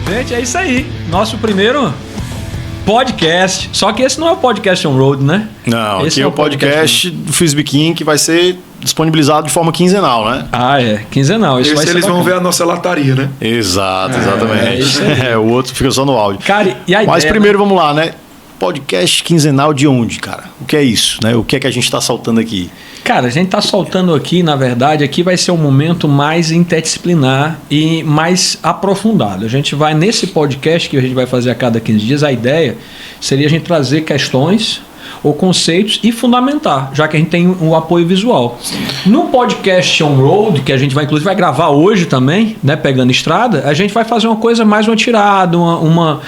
Gente, é isso aí. Nosso primeiro podcast. Só que esse não é o podcast on-road, né? Não, esse aqui é o podcast do Frisbeeking que vai ser disponibilizado de forma quinzenal, né? Ah, é. Quinzenal. Isso vai ser eles bacana. vão ver a nossa lataria, né? Exatamente. O outro fica só no áudio. Cara, e a Mas ideia, primeiro vamos lá, né? Podcast quinzenal de onde, cara? O que é isso, né? O que é que a gente está soltando aqui? Cara, a gente tá soltando aqui, na verdade, aqui vai ser um momento mais interdisciplinar e mais aprofundado. A gente vai, nesse podcast que a gente vai fazer a cada 15 dias, a ideia seria a gente trazer questões ou conceitos e fundamentar, já que a gente tem um apoio visual. No podcast on-road, que a gente vai, inclusive, vai gravar hoje também, né, pegando estrada, a gente vai fazer uma coisa mais uma tirada, uma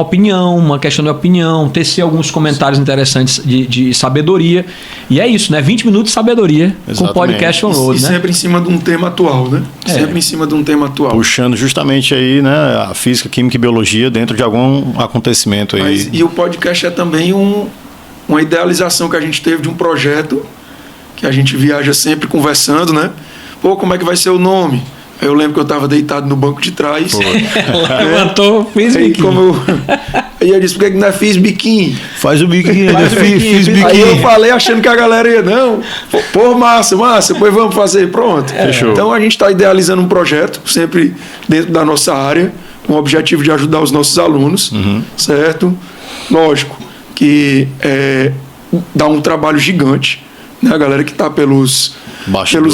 opinião, uma questão de opinião, tecer alguns comentários interessantes de sabedoria. E é isso, né? 20 minutos de sabedoria. Exatamente. Com podcast on-road, E né? sempre em cima de um tema atual, né? É. Sempre em cima de um tema atual. Puxando justamente aí, né, a física, química e biologia dentro de algum acontecimento aí. E o podcast é também uma idealização que a gente teve de um projeto que a gente viaja sempre conversando, né? Pô, como é que vai ser o nome? Aí eu lembro que eu estava deitado no banco de trás. Levantou, fez Aí, biquinho. Aí eu disse, por que não é Frisbeking? Faz o biquinho, Faz o biquinho, Frisbeking. Aí eu falei achando que a galera ia, não, pô, massa, pois vamos fazer, pronto. Fechou. Então a gente está idealizando um projeto, sempre dentro da nossa área, com o objetivo de ajudar os nossos alunos, certo? Lógico que dá um trabalho gigante, né? A galera que está pelos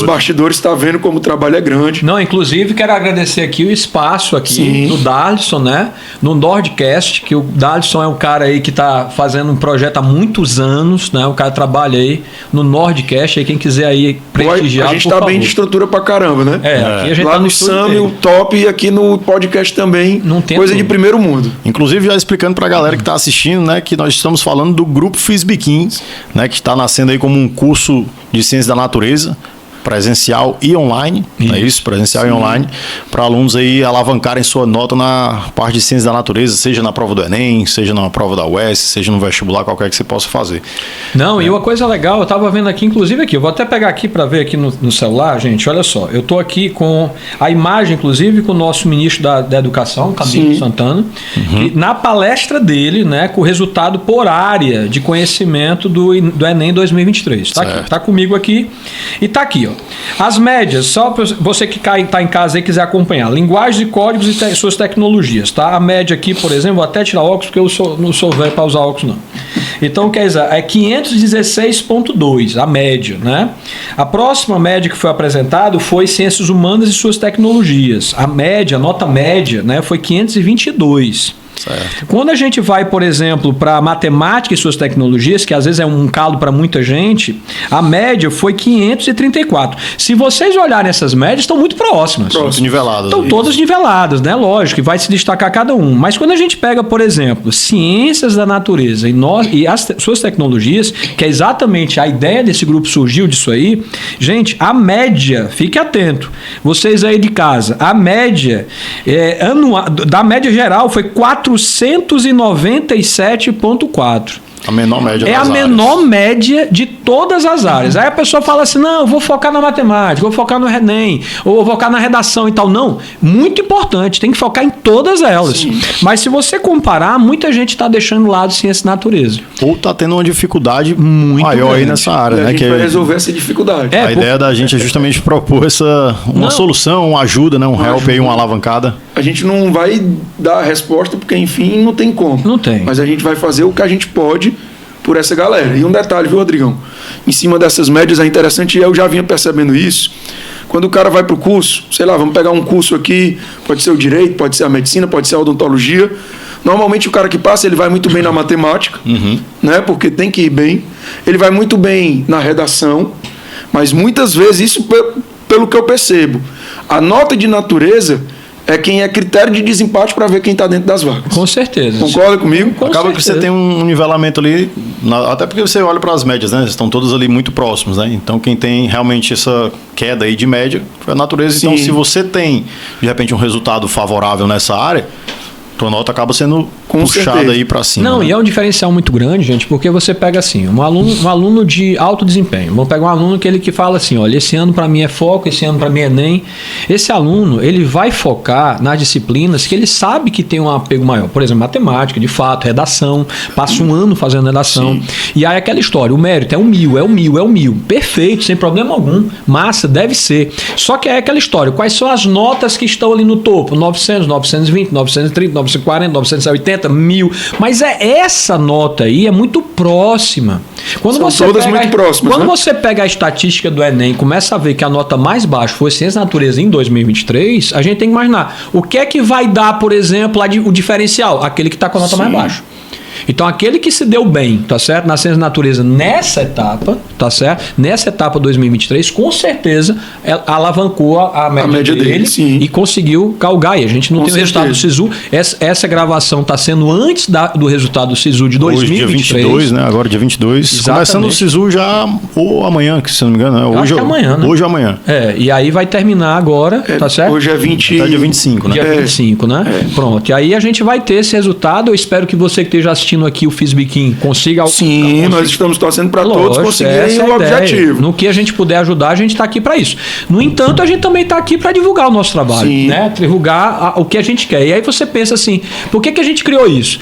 bastidores está vendo como o trabalho é grande. Não, inclusive quero agradecer aqui o espaço aqui Sim. do Darlison, né? No Nordcast, que o Darlison é um cara aí que está fazendo um projeto há muitos anos, né? O cara trabalha aí no Nordcast, aí quem quiser aí prestigiar, A gente por está favor. bem de estrutura pra caramba, né? Aqui a gente Lá tá no estúdio SAM, inteiro. o top, e aqui no podcast também, Não tem coisa tudo. de primeiro mundo. Inclusive, já explicando para a galera que está assistindo, né, que nós estamos falando do Grupo Frisbeking, né, que está nascendo aí como um curso de ciência da natureza, presencial e online, não é isso? Presencial e online, para alunos aí alavancarem sua nota na parte de ciência da natureza, seja na prova do Enem, seja na prova da UES, seja no vestibular, qualquer que você possa fazer. Não, e uma coisa legal, eu estava vendo aqui, inclusive aqui, eu vou até pegar aqui para ver aqui no celular, gente, olha só, eu estou aqui com a imagem, inclusive, com o nosso ministro da Educação, Camilo Santana, e na palestra dele, né, com o resultado por área de conhecimento do Enem 2023. Está aqui, está comigo aqui, e está aqui, ó. As médias, só para você que está em casa e quiser acompanhar, linguagens e códigos e suas tecnologias, tá? A média aqui, por exemplo, vou até tirar óculos, porque eu não sou velho para usar óculos, não. Então, quer dizer, é 516.2, a média, né? A próxima média que foi apresentada foi Ciências Humanas e suas tecnologias. A média, a nota média, né, foi 522. Certo. Quando a gente vai, por exemplo, para matemática e suas tecnologias, que às vezes é um calo para muita gente, a média foi 534. Se vocês olharem essas médias, estão muito próximas. Muito niveladas. Estão todas niveladas, né? Lógico, que vai se destacar cada um. Mas quando a gente pega, por exemplo, ciências da natureza e as suas tecnologias, que é exatamente a ideia desse grupo surgiu disso aí, gente, a média, fique atento, vocês aí de casa, a média anual, da média geral foi 497,4. A menor média É a das menor áreas. média de todas as áreas. Aí a pessoa fala assim, não, eu vou focar na matemática, vou focar no Enem, ou vou focar na redação e tal. Não, muito importante, tem que focar em todas elas. Sim. Mas se você comparar, muita gente está deixando de lado ciência e natureza. Ou está tendo uma dificuldade muito maior aí grande. nessa área, E a né? gente Que vai resolver essa dificuldade. É, a ideia da gente é justamente propor uma Não. solução, uma ajuda, né? Um help aí, uma alavancada. A gente não vai dar a resposta, porque, enfim, não tem como. Não tem. Mas a gente vai fazer o que a gente pode por essa galera. E um detalhe, viu, Rodrigão? Em cima dessas médias é interessante, e eu já vinha percebendo isso. Quando o cara vai para o curso, sei lá, vamos pegar um curso aqui, pode ser o direito, pode ser a medicina, pode ser a odontologia. Normalmente o cara que passa, ele vai muito bem na matemática, né? Porque tem que ir bem. Ele vai muito bem na redação, mas muitas vezes, isso pelo que eu percebo, a nota de natureza é quem é critério de desempate para ver quem está dentro das vagas. Com certeza. Concorda comigo? Com Acaba que você certeza. tem um nivelamento ali, até porque você olha para as médias, né? Estão todas ali muito próximos, né? Então quem tem realmente essa queda aí de média foi a natureza. Então Sim. se você tem, de repente, um resultado favorável nessa área, tua nota acaba sendo Com puxada certeza. aí para cima. Não, né? e é um diferencial muito grande, gente, porque você pega assim, um aluno de alto desempenho. Vamos pegar um aluno que fala assim, olha, esse ano para mim é foco, esse ano para mim é ENEM. Esse aluno, ele vai focar nas disciplinas que ele sabe que tem um apego maior. Por exemplo, matemática, de fato, redação, passa um ano fazendo redação. Sim. E aí aquela história, o mérito é o 1000. Perfeito, sem problema algum. Massa, deve ser. Só que é aquela história, quais são as notas que estão ali no topo? 900, 920, 930, 940, 980, 1000. Mas essa nota aí é muito próxima. São todas muito próximas, Quando né? você pega a estatística do Enem e começa a ver que a nota mais baixa foi Ciência e Natureza em 2023, a gente tem que imaginar o que é que vai dar, por exemplo, o diferencial? Aquele que está com a nota mais baixa. Então, aquele que se deu bem, tá certo? Na ciência da natureza nessa etapa, tá certo? Nessa etapa 2023, com certeza, alavancou a média dele sim. e conseguiu galgar. E a gente não Com tem o resultado do SISU. Essa gravação está sendo antes do resultado do SISU de 2023. Hoje, dia 22, né? Agora, dia 22. Exatamente. Começando o SISU já ou amanhã, que se não me engano. Né? Eu acho que é amanhã, né? Hoje ou amanhã. E aí vai terminar agora, tá certo? Hoje é 20... Até dia 25, né? Dia 25, né? Pronto. E aí a gente vai ter esse resultado. Eu espero que você que esteja assistindo aqui o FISBIQUIM consiga... Sim, nós estamos torcendo para todos conseguirem o objetivo. No que a gente puder ajudar, a gente está aqui para isso. No entanto, a gente também está aqui para divulgar o nosso trabalho, Sim. né? Divulgar o que a gente quer. E aí você pensa assim, por que a gente criou isso?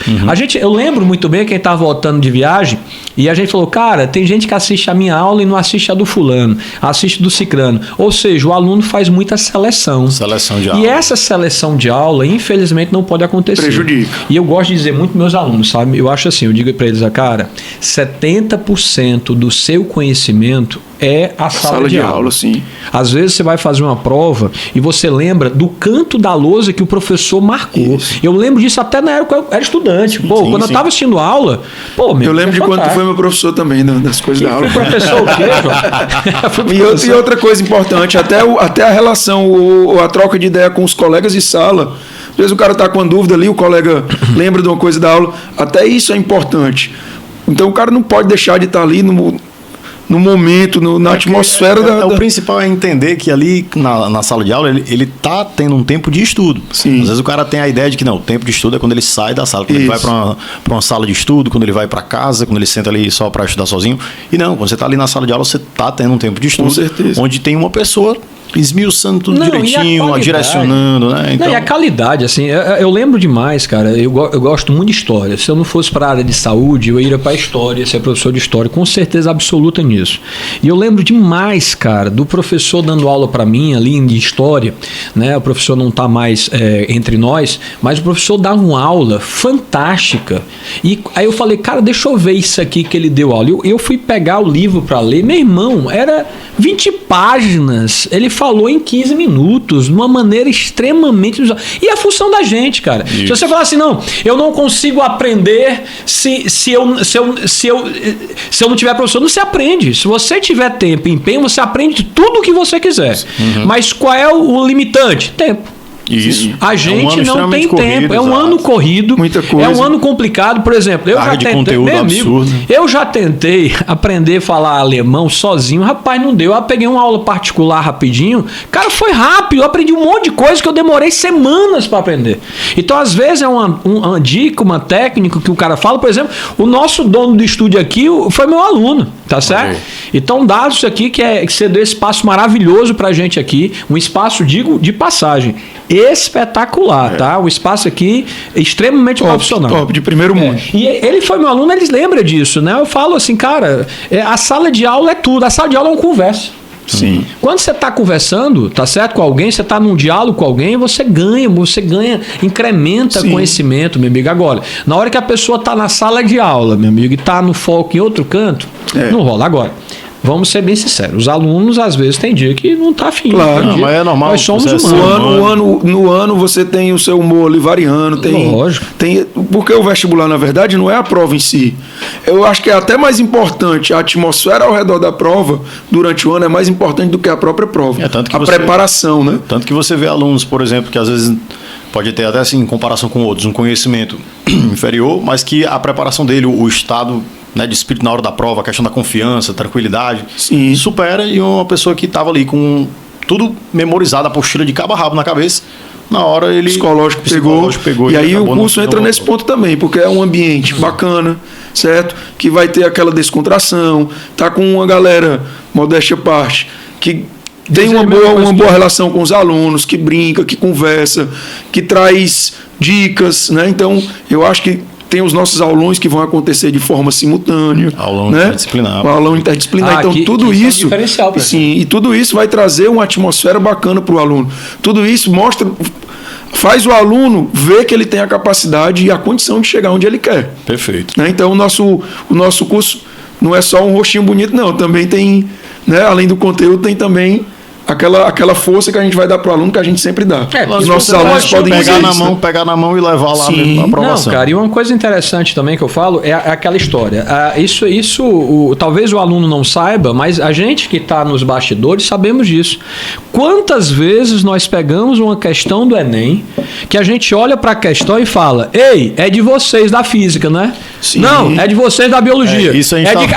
Eu lembro muito bem quem estava voltando de viagem e a gente falou, cara, tem gente que assiste a minha aula e não assiste a do fulano, assiste do cicrano. Ou seja, o aluno faz muita seleção. Seleção de aula. E essa seleção de aula, infelizmente, não pode acontecer. Prejudica. E eu gosto de dizer muito para meus alunos, sabe? Eu acho assim, eu digo para eles, cara, 70% do seu conhecimento é a sala de aula. Sim. Às vezes você vai fazer uma prova e você lembra do canto da lousa que o professor marcou. Isso. Eu lembro disso até na época que eu era estudante. Pô, Sim, quando eu estava assistindo aula, eu lembro de quando tu foi meu professor também, das coisas da aula. Fui professor o quê, João? E outra coisa importante, até a relação, a troca de ideia com os colegas de sala. Às vezes o cara está com uma dúvida ali, o colega lembra de uma coisa da aula. Até isso é importante. Então o cara não pode deixar de estar ali no momento, na atmosfera O principal é entender que ali na sala de aula ele tá tendo um tempo de estudo. Sim. Às vezes o cara tem a ideia de que não, o tempo de estudo é quando ele sai da sala, quando ele vai para uma sala de estudo, quando ele vai para casa, quando ele senta ali só para estudar sozinho. E não, quando você está ali na sala de aula, você tá tendo um tempo de estudo. Com certeza. Onde tem uma pessoa esmiuçando tudo direitinho, direcionando, né? Então... Não, e a qualidade, assim, eu lembro demais, cara, eu gosto muito de história. Se eu não fosse para a área de saúde, eu iria para a história, ser professor de história, com certeza absoluta nisso. E eu lembro demais, cara, do professor dando aula para mim ali de história, né? O professor não está mais entre nós, mas o professor dava uma aula fantástica. E aí eu falei, cara, deixa eu ver isso aqui que ele deu aula. Eu fui pegar o livro para ler, meu irmão, era 20 páginas, ele falou em 15 minutos, de uma maneira extremamente... E a função da gente, cara. Isso. Se você falar assim, não, eu não consigo aprender se eu não tiver professor, não se aprende. Se você tiver tempo e empenho, você aprende tudo o que você quiser. Mas qual é o limitante? Tempo. Isso. A gente não tem tempo. É um ano corrido. Muita coisa. É um ano complicado. Por exemplo, eu já tentei. Conteúdo absurdo. Eu já tentei aprender a falar alemão sozinho. Rapaz, não deu. Eu peguei uma aula particular rapidinho. Cara, foi rápido. Eu aprendi um monte de coisa que eu demorei semanas para aprender. Então, às vezes, é uma dica, uma técnica que o cara fala. Por exemplo, o nosso dono do estúdio aqui foi meu aluno. Tá certo? Okay. Então, dado isso aqui, que você deu espaço maravilhoso pra gente aqui. Um espaço, digo, de passagem. Espetacular, tá? O espaço aqui é extremamente profissional. Top, de primeiro mundo. E ele foi meu aluno, eles lembram disso, né? Eu falo assim, cara, a sala de aula é tudo. A sala de aula é uma conversa. Sim. Quando você está conversando, tá certo, com alguém, você está num diálogo com alguém, você ganha, incrementa conhecimento, meu amigo. Agora, na hora que a pessoa está na sala de aula, meu amigo, e está no foco em outro canto, não rola. Agora, vamos ser bem sinceros, os alunos às vezes tem dia que não tá afim. Claro, mas é normal. Nós somos humanos. No ano você tem o seu humor ali variando. Lógico. Porque o vestibular, na verdade, não é a prova em si. Eu acho que é até mais importante a atmosfera ao redor da prova durante o ano é mais importante do que a própria prova. Preparação, né? Tanto que você vê alunos, por exemplo, que às vezes pode ter até assim, em comparação com outros, um conhecimento inferior, mas que a preparação dele, o estado, né, de espírito na hora da prova, a questão da confiança, tranquilidade, supera e uma pessoa que estava ali com tudo memorizado, a postura de cabo a rabo na cabeça, na hora ele... Psicológico pegou. E aí o curso entra nesse ponto também, porque é um ambiente bacana, certo? Que vai ter aquela descontração, tá com uma galera, modéstia à parte, que tem uma boa relação com os alunos, que brinca, que conversa, que traz dicas, né? Então, eu acho que tem os nossos aulões que vão acontecer de forma simultânea. Aulão né? interdisciplinar. O aulão interdisciplinar. Então, tudo isso. É um diferencial pra sim, e tudo isso vai trazer uma atmosfera bacana para o aluno. Tudo isso faz o aluno ver que ele tem a capacidade e a condição de chegar onde ele quer. Perfeito. Né? Então, o nosso curso não é só um rostinho bonito, não. Também tem, né, além do conteúdo, tem também aquela força que a gente vai dar para o aluno, que a gente sempre dá. Os nossos alunos podem pegar na mão e levar lá Sim. a aprovação. Não, cara, e uma coisa interessante também que eu falo é aquela história. Talvez o aluno não saiba, mas a gente que está nos bastidores sabemos disso. Quantas vezes nós pegamos uma questão do Enem que a gente olha para a questão e fala: ei, é de vocês da física, né? Sim. Não, é de vocês da biologia.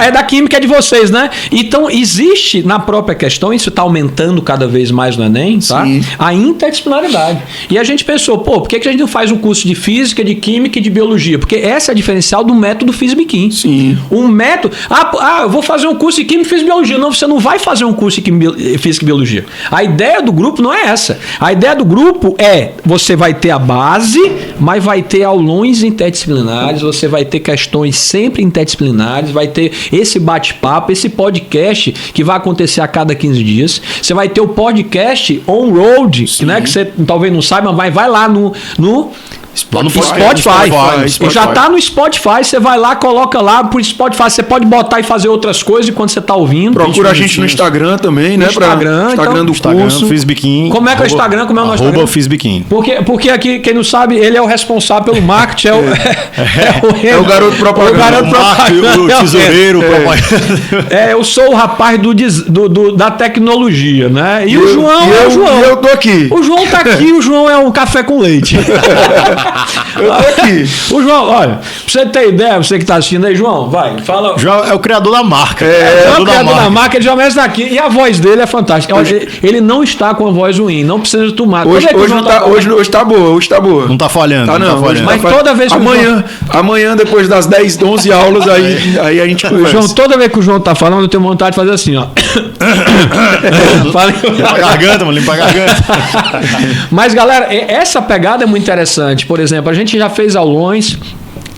É da química, é de vocês, né? Então, existe na própria questão, isso está aumentando cada vez mais no Enem, tá? A interdisciplinaridade. E a gente pensou, por que a gente não faz um curso de física, de química e de biologia? Porque essa é a diferencial do método FISBQuim. Sim. Um método... eu vou fazer um curso de química, física e biologia. Não, você não vai fazer um curso de física e biologia. A ideia do grupo não é essa. A ideia do grupo é, você vai ter a base, mas vai ter aulões interdisciplinares, você vai ter questões sempre interdisciplinares, vai ter esse bate-papo, esse podcast que vai acontecer a cada 15 dias. Você vai ter o podcast on-road, né, que você talvez não saiba, mas vai lá no Spotify. Já tá no Spotify, você vai lá, coloca lá pro Spotify, você pode botar e fazer outras coisas enquanto você tá ouvindo. Procura a gente no Instagram também, né? Instagram do curso. FISBQuim. Como é que é o Instagram? Como é o nosso Instagram? FISBQuim. Porque aqui, quem não sabe, ele é o responsável pelo marketing, é o garoto propaganda. O garoto propaganda. O tesoureiro. Eu sou o rapaz da tecnologia, né? E o João eu tô aqui. O João tá aqui, o João é um café com leite. Eu tô aqui. O João, olha, pra você ter ideia, você que tá assistindo aí, João, vai, fala. João é o criador da marca. O criador da marca, ele já começa daqui. E a voz dele é fantástica. Ele não está com a voz ruim, não precisa tomar. Hoje tá boa. Não tá falhando. Tá não. Mas toda vez que amanhã, depois das 10, 11 aulas, aí a gente conversa. João, toda vez que o João tá falando, eu tenho vontade de fazer assim, ó. Limpa a garganta, mano, limpa a garganta. Mas, galera, essa pegada é muito interessante. Por exemplo, a gente já fez aulões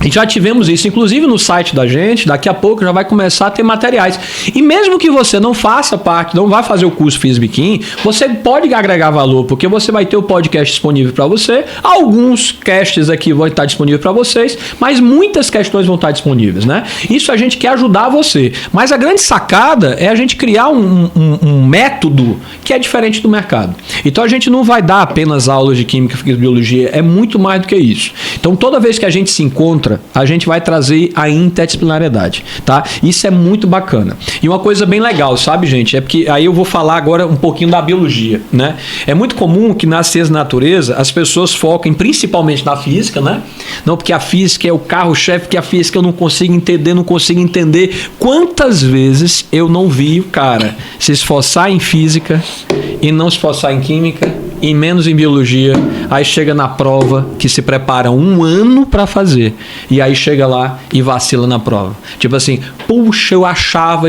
e já tivemos isso, inclusive no site da gente, daqui a pouco já vai começar a ter materiais. E mesmo que você não faça parte, não vai fazer o curso FISBQuim, você pode agregar valor, porque você vai ter o podcast disponível para você, alguns casts aqui vão estar disponíveis para vocês, mas muitas questões vão estar disponíveis, né? Isso a gente quer ajudar você. Mas a grande sacada é a gente criar um método que é diferente do mercado. Então a gente não vai dar apenas aulas de química e biologia, é muito mais do que isso. Então toda vez que a gente se encontra, a gente vai trazer a interdisciplinariedade, tá? Isso é muito bacana. E uma coisa bem legal, sabe, gente? É porque aí eu vou falar agora um pouquinho da biologia, né? É muito comum que nas ciências da natureza as pessoas foquem principalmente na física, né? Não, porque a física é o carro-chefe, porque a física eu não consigo entender. Quantas vezes eu não vi o cara se esforçar em física e não se esforçar em química e menos em biologia, aí chega na prova que se prepara um ano para fazer e aí chega lá e vacila na prova. Tipo assim, puxa, eu achava,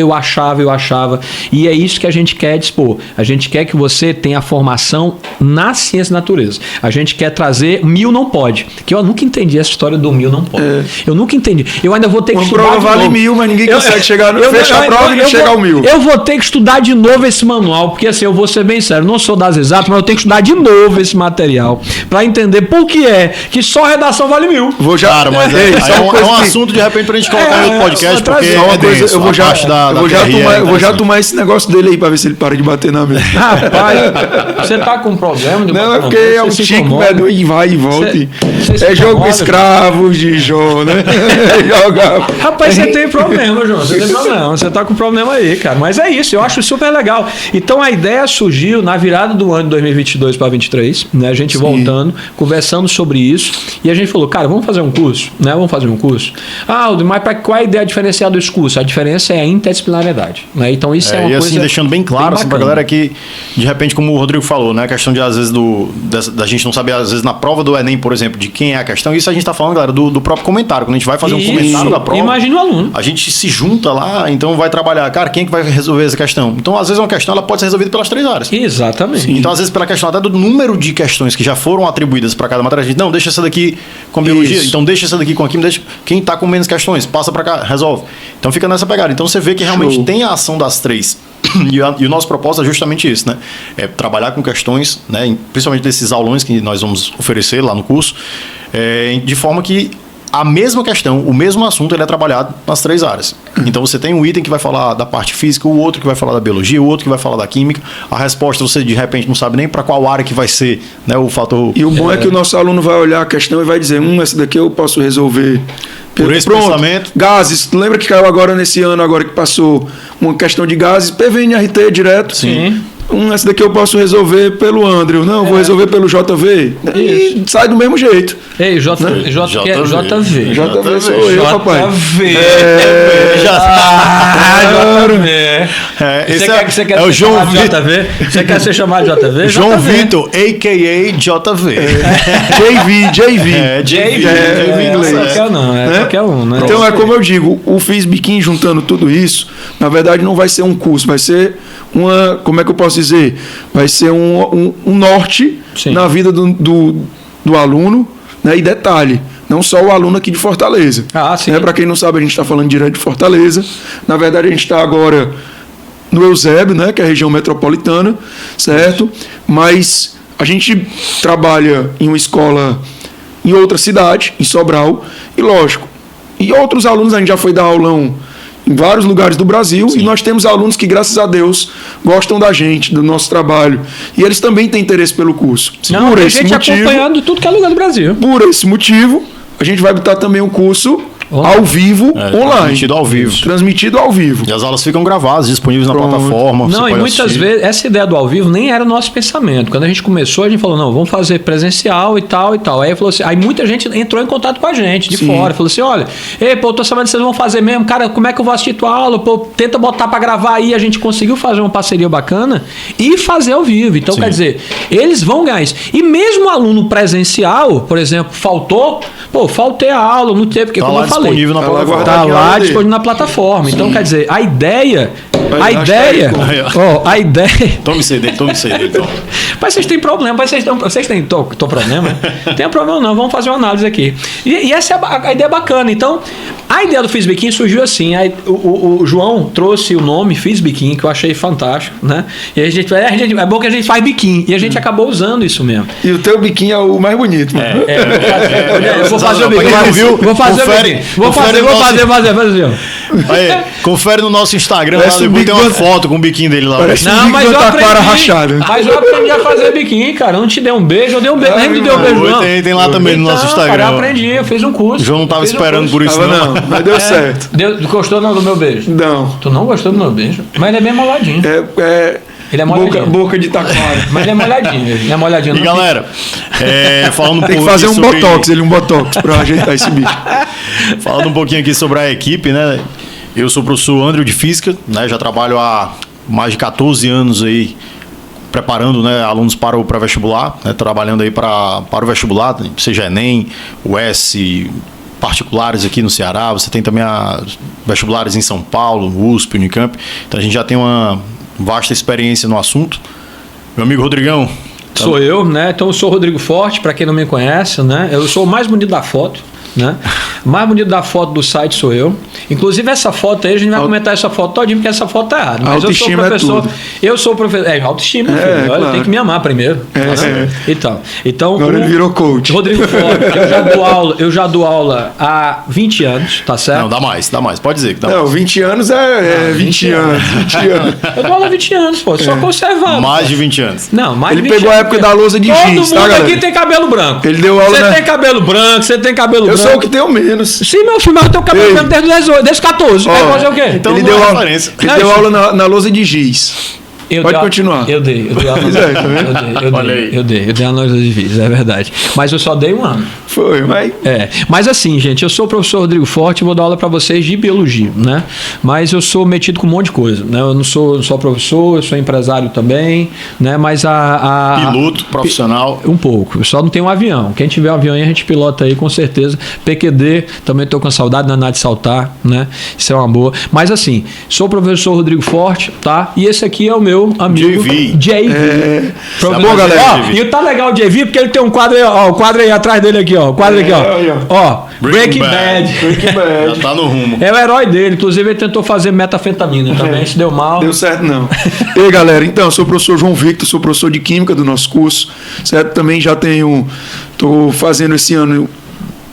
e é isso que a gente quer dispor. A gente quer que você tenha a formação na ciência da natureza. A gente quer trazer 1000 não pode, que eu nunca entendi essa história do 1000 não pode. Eu nunca entendi. Eu ainda vou ter que estudar de novo. Uma prova vale 1000, mas ninguém consegue fechar a prova e não chegar ao 1000. Eu vou ter que estudar de novo esse manual, porque assim, eu vou ser bem sério, não sou das exatas, mas eu tenho que estudar de novo esse material para entender por que é que só redação vale 1000. Cara, mas é um assunto de repente pra gente colocar em outro podcast, porque eu vou já tomar esse negócio dele aí pra ver se ele para de bater na mesa. Rapaz, você tá com problema? Não, é porque é um chico, velho, e vai e volta. É jogo escravos de Jó, né? Rapaz, você tem problema, João. Você tem problema. Você tá com problema aí, cara. Mas é isso, eu acho super legal. Então a ideia surgiu na virada do ano de 2022 para 2023, né? A gente voltando, conversando sobre isso, e a gente falou, cara, vamos fazer um curso, né? Vamos fazer um curso. Mas qual é a ideia diferenciada desse cursos. A diferença é a interdisciplinariedade. Né? Então, isso é uma e coisa. assim, deixando bem claro assim, pra galera que, de repente, como o Rodrigo falou, né? A questão de, às vezes, da gente não saber, às vezes, na prova do Enem, por exemplo, de quem é a questão. Isso a gente tá falando, galera, do próprio comentário. Quando a gente vai fazer um comentário da prova. Imagina o aluno. A gente se junta lá, então vai trabalhar. Cara, quem é que vai resolver essa questão? Então, às vezes, uma questão ela pode ser resolvida pelas 3 áreas. Exatamente. Então, às vezes, pela questão até do número de questões que já foram atribuídas para cada matéria, a gente, não, deixa essa daqui com biologia, então deixa essa daqui com a química, deixa quem está com menos questões, passa para cá, resolve. Então, fica nessa pegada. Então, você vê que realmente tem a ação das 3. E o nosso propósito é justamente isso, né? É trabalhar com questões, né? Principalmente desses aulões que nós vamos oferecer lá no curso, de forma que a mesma questão, o mesmo assunto, ele é trabalhado nas 3 áreas. Então, você tem um item que vai falar da parte física, o outro que vai falar da biologia, o outro que vai falar da química. A resposta, você, de repente, não sabe nem para qual área que vai ser, né, o fator... E o bom é que o nosso aluno vai olhar a questão e vai dizer, essa daqui eu posso resolver... Por esse pensamento. Gases. Lembra que caiu agora nesse ano, agora que passou uma questão de gases, PVNRT direto? Sim. Essa daqui eu posso resolver pelo Andrew. Não, vou resolver pelo JV. E sai do mesmo jeito. Ei, JV. JV sou eu, papai. JV. Você quer é o ser João chamado de JV? Você quer ser chamado de JV? João Vitor, a.k.a. JV. JV em inglês. Qualquer não, qualquer um, né? Então, é como eu digo, o FISBIQUIM juntando tudo isso, na verdade não vai ser um curso, vai ser uma, como é que eu posso dizer? Vai ser um norte na vida do aluno, né? E detalhe, não só o aluno aqui de Fortaleza. Sim. Para quem não sabe, a gente está falando direto de Fortaleza. Na verdade, a gente está agora no Eusébio, né? Que é a região metropolitana, certo? Mas a gente trabalha em uma escola em outra cidade, em Sobral, e lógico, e outros alunos, a gente já foi dar aulão em vários lugares do Brasil. Sim. E nós temos alunos que, graças a Deus, gostam da gente, do nosso trabalho. E eles também têm interesse pelo curso. Não, por esse motivo, acompanhando tudo que é lugar do Brasil. Por esse motivo, a gente vai botar também um curso ao vivo, online. Transmitido ao vivo. E as aulas ficam gravadas, disponíveis na plataforma. Não, e muitas vezes, essa ideia do ao vivo nem era o nosso pensamento. Quando a gente começou, a gente falou, não, vamos fazer presencial e tal e tal. Aí falou assim, aí muita gente entrou em contato com a gente de fora. Falou assim, olha, tô sabendo que vocês vão fazer mesmo. Cara, como é que eu vou assistir tua aula? Pô, tenta botar pra gravar aí. A gente conseguiu fazer uma parceria bacana e fazer ao vivo. Então, quer dizer, eles vão ganhar isso. E mesmo o aluno presencial, por exemplo, faltei a aula, não teve, porque como eu falei, disponível na plataforma. Está lá disponível na plataforma. Então, quer dizer, a ideia. Tome isso aí dele. Mas vocês têm problema, vocês têm problema? Não tem problema não, vamos fazer uma análise aqui. E essa é a ideia bacana. Então, a ideia do FISBIQUIM surgiu assim. O João trouxe o nome FISBIQUIM, que eu achei fantástico, né? E a gente é bom que a gente faz biquim. E a gente acabou usando isso mesmo. E o teu biquim é o mais bonito. Vou fazer o biquim. Vou fazer. Aí, confere no nosso Instagram, lá depois tem uma foto com o biquinho dele lá. Não, mas eu aprendi a fazer biquinho, cara. Eu não te dei um beijo, eu dei um beijo. Nem me deu um beijo, não. Tem lá também no nosso Instagram. Cara, eu aprendi, eu fiz um curso. O João não estava esperando por isso, não. Mas deu certo. Gostou do meu beijo? Não. Tu não gostou do meu beijo? Mas ele é bem moladinho. Ele é molhadinho. Boca de taquara. Mas ele é molhadinho. Ele é molhadinho. E galera, falando um pouco. Tem que fazer um botox pra ajeitar esse bicho. Falando um pouquinho aqui sobre a equipe, né? Eu sou o professor Andrew de Física, né? Já trabalho há mais de 14 anos aí preparando, né, alunos para o pré-vestibular, né? Trabalhando aí para o vestibular, seja Enem, UES, particulares aqui no Ceará. Você tem também vestibulares em São Paulo, USP, Unicamp. Então a gente já tem uma vasta experiência no assunto. Meu amigo Rodrigão. Sou eu, né? Então eu sou o Rodrigo Forte, para quem não me conhece, né? Eu sou o mais bonito da foto, né? Mais bonito da foto do site sou eu. Inclusive essa foto aí, a gente vai comentar essa foto todinha, porque essa foto tá errada. Mas autoestima eu sou professor. É tudo. Eu sou professor. Autoestima, filho. Olha, claro. tem que me amar primeiro. Então agora ele virou coach. Rodrigo Forte, eu já dou aula há 20 anos, tá certo? Não, dá mais. Pode dizer que dá mais. 20 anos é 20 anos. Eu dou aula há 20 anos, pô. Só conservado. Mais de 20 anos. Não, mais ele de 20 pegou anos. A época da lousa de jeans, todo mundo aqui tem cabelo branco. Ele deu aula. Você tem cabelo branco, você tem cabelo branco. Eu sou o que tenho menos. Sim, meu filho, mas eu tenho cabelo branco desde 14. Vai fazer o quê? Então ele deu aula na lousa de giz. Pode continuar. Eu dei análise de vídeos, é verdade. Mas eu só dei um ano. Foi, mas... Mas assim, gente, eu sou o professor Rodrigo Forte e vou dar aula para vocês de biologia, né? Mas eu sou metido com um monte de coisa, né? Eu não sou só professor, eu sou empresário também, né? Mas piloto profissional. Um pouco. Eu só não tenho um avião. Quem tiver um avião aí, a gente pilota aí, com certeza. PQD, também estou com saudade da de saltar, né? Isso é uma boa. Mas assim, sou o professor Rodrigo Forte, tá? E esse aqui é o meu amigo JV. Tá bom, galera? E tá legal o JV porque ele tem um quadro aí, ó. O quadro aí atrás dele aqui, ó. O quadro aqui, ó. Ó, Breaking Bad. Já tá no rumo. É o herói dele. Inclusive, ele tentou fazer metafetamina também. Se deu mal. Deu certo, não. E aí, galera? Então, eu sou o professor João Victor, sou professor de Química do nosso curso, certo? Também já tô fazendo esse ano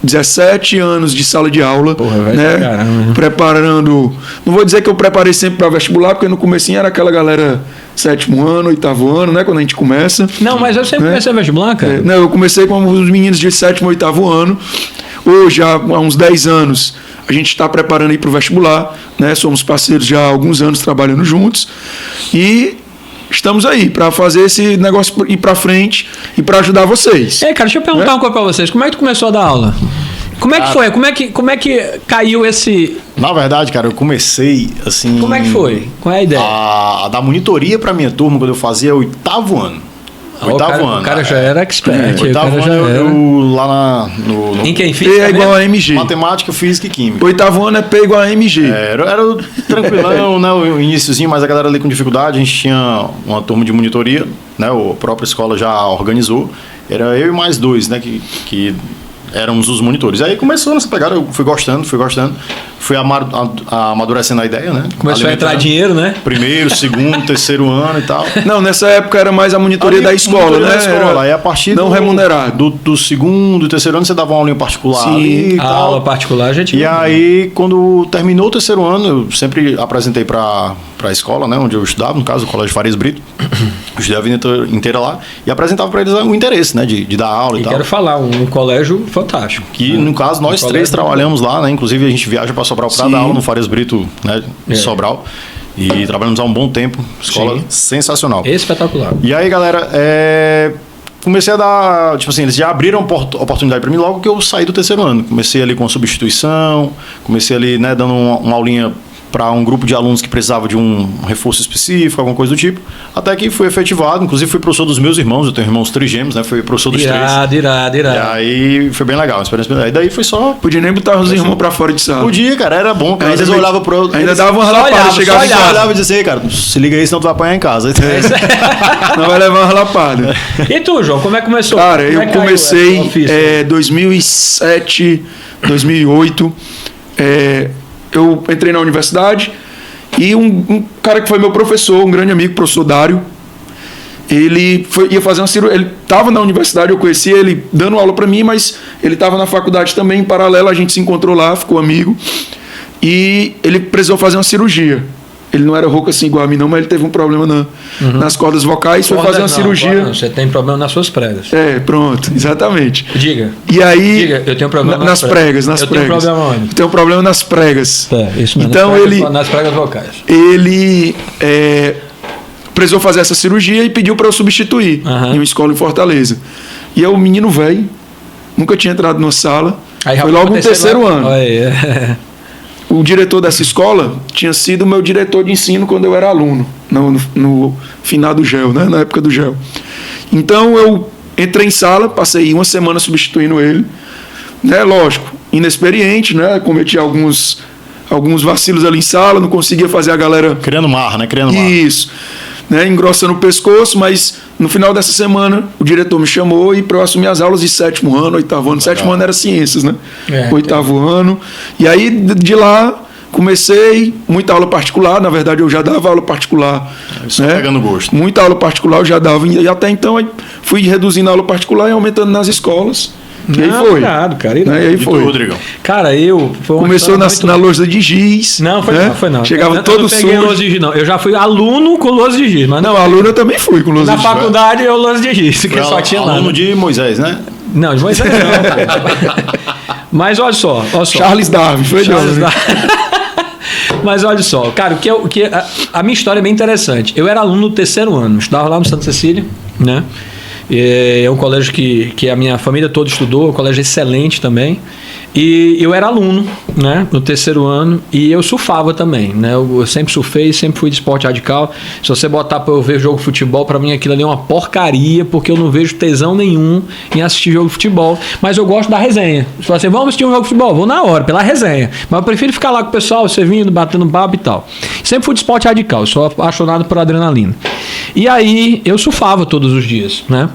17 anos de sala de aula, né? Caramba. Preparando, não vou dizer que eu preparei sempre para vestibular, porque no comecinho era aquela galera 7º ano, 8º ano, né? Quando a gente começa. Não, mas eu sempre comecei vestibular, cara. Não, eu comecei com os meninos de 7º, 8º ano. Hoje, há uns 10 anos, a gente está preparando aí para o vestibular, né? Somos parceiros já há alguns anos trabalhando juntos e estamos aí para fazer esse negócio ir para frente e para ajudar vocês. Cara, deixa eu perguntar uma coisa para vocês. Como é que tu começou a dar aula? Como é que foi? Como é que caiu esse... Na verdade, cara, eu comecei assim... Como é que foi? Qual é a ideia? A dar monitoria para minha turma quando eu fazia 8º ano. O cara já era expert. 8º ano eu lá no... Em quem? P é igual a MG. Matemática, Física e Química. 8º ano é P igual a MG. Era tranquilão, né? O iniciozinho, mas a galera ali com dificuldade. A gente tinha uma turma de monitoria, né? A própria escola já organizou. Era eu e mais 2, né? Que éramos os monitores. Aí começou nessa pegada, eu fui gostando. Fui amadurecendo a ideia, né? Começou a entrar dinheiro, né? 1º, 2º, 3º ano e tal. Não, nessa época era mais a monitoria da escola, né? Aí a partir não remunerado. Do 2º e 3º ano você dava uma aulinha particular. Sim, ali e a tal. aula particular já tinha. E aí, quando terminou o 3º ano, eu sempre apresentei para a escola, né? Onde eu estudava, no caso, o Colégio Farias Brito. Eu estudei a vida inteira lá e apresentava para eles o interesse, né? De dar aula e tal. Quero falar, um colégio fantástico. Que, no caso, nós 3 trabalhamos lá, né? Inclusive, a gente viaja para Sobral para dar aula no Farias Brito, né? De Sobral. E trabalhamos há um bom tempo. Escola sensacional. Espetacular. E aí, galera, comecei a dar... Tipo assim, eles já abriram oportunidade para mim logo que eu saí do 3º ano. Comecei ali com substituição, comecei ali, né, dando uma aulinha para um grupo de alunos que precisava de um reforço específico, alguma coisa do tipo, até que fui efetivado, inclusive fui professor dos meus irmãos, eu tenho irmãos trigêmeos, né, fui professor dos 3. Irado. E aí foi bem legal, a experiência. E daí foi só... Podia nem botar os irmãos para fora de sala. Podia, cara, era bom, cara. Às vezes eu olhava pro... Ainda dava uma relapada, chegava em casa. Olhava e dizia assim, cara, se liga aí, senão tu vai apanhar em casa. Não vai levar uma relapada. E tu, João, como é que começou? Cara, eu comecei 2007, 2008, eu entrei na universidade e um cara que foi meu professor, um grande amigo, o professor Dário, ele ia fazer uma cirurgia. Ele estava na universidade, eu conheci ele dando aula para mim, mas ele estava na faculdade também, em paralelo, a gente se encontrou lá, ficou amigo, e ele precisou fazer uma cirurgia. Ele não era rouco assim igual a mim, não, mas ele teve um problema nas cordas vocais, foi fazer uma cirurgia. Você tem problema nas suas pregas. Pronto, exatamente. Diga. E aí. Diga, eu tenho problema nas pregas. Eu tenho problema onde? Eu tenho problema nas pregas. Isso mesmo. Então nas pregas vocais. Ele precisou fazer essa cirurgia e pediu para eu substituir em uma escola em Fortaleza. E eu, menino velho, nunca tinha entrado numa sala. Aí, foi logo no 3º ano. O diretor dessa escola tinha sido meu diretor de ensino quando eu era aluno, no final do GEL, né? Na época do GEL. Então eu entrei em sala, passei uma semana substituindo ele, né? Lógico, inexperiente, né? Cometi alguns vacilos ali em sala, não conseguia fazer a galera... Criando marra, né? Isso. Né, engrossando o pescoço, mas no final dessa semana o diretor me chamou e para eu assumir as aulas de 7º ano, 8º ano. 7º ano era ciências, né? 8º ano. E aí de lá comecei muita aula particular. Na verdade eu já dava aula particular. Só pegando gosto. Muita aula particular eu já dava. E até então fui reduzindo a aula particular e aumentando nas escolas. E aí foi. Irado, cara. E aí foi. Rodrigão. Cara, começou na lousa de giz. Não, foi não. Chegava todo sujo. Eu não peguei lousa de giz, não. Eu já fui aluno com lousa de giz. Mas não, aluno eu também fui com lousa de giz. Na faculdade eu lousa de giz. Que só tinha lá. Aluno de Moisés, né? Não, de Moisés não, cara. Mas olha só. Charles Darwin, foi Charles Darwin. Mas olha só, cara, a minha história é bem interessante. Eu era aluno do 3º ano, estudava lá no Santa Cecília, né? É um colégio que a minha família toda estudou, um colégio excelente também. E eu era aluno, né, no 3º ano, e eu surfava também, né? Eu sempre surfei, sempre fui de esporte radical. Se você botar para eu ver jogo de futebol, para mim aquilo ali é uma porcaria, porque eu não vejo tesão nenhum em assistir jogo de futebol. Mas eu gosto da resenha. Se você vamos assistir um jogo de futebol, vou na hora, pela resenha. Mas eu prefiro ficar lá com o pessoal, servindo, batendo papo e tal. Sempre fui de esporte radical, sou apaixonado por adrenalina. E aí eu surfava todos os dias, né?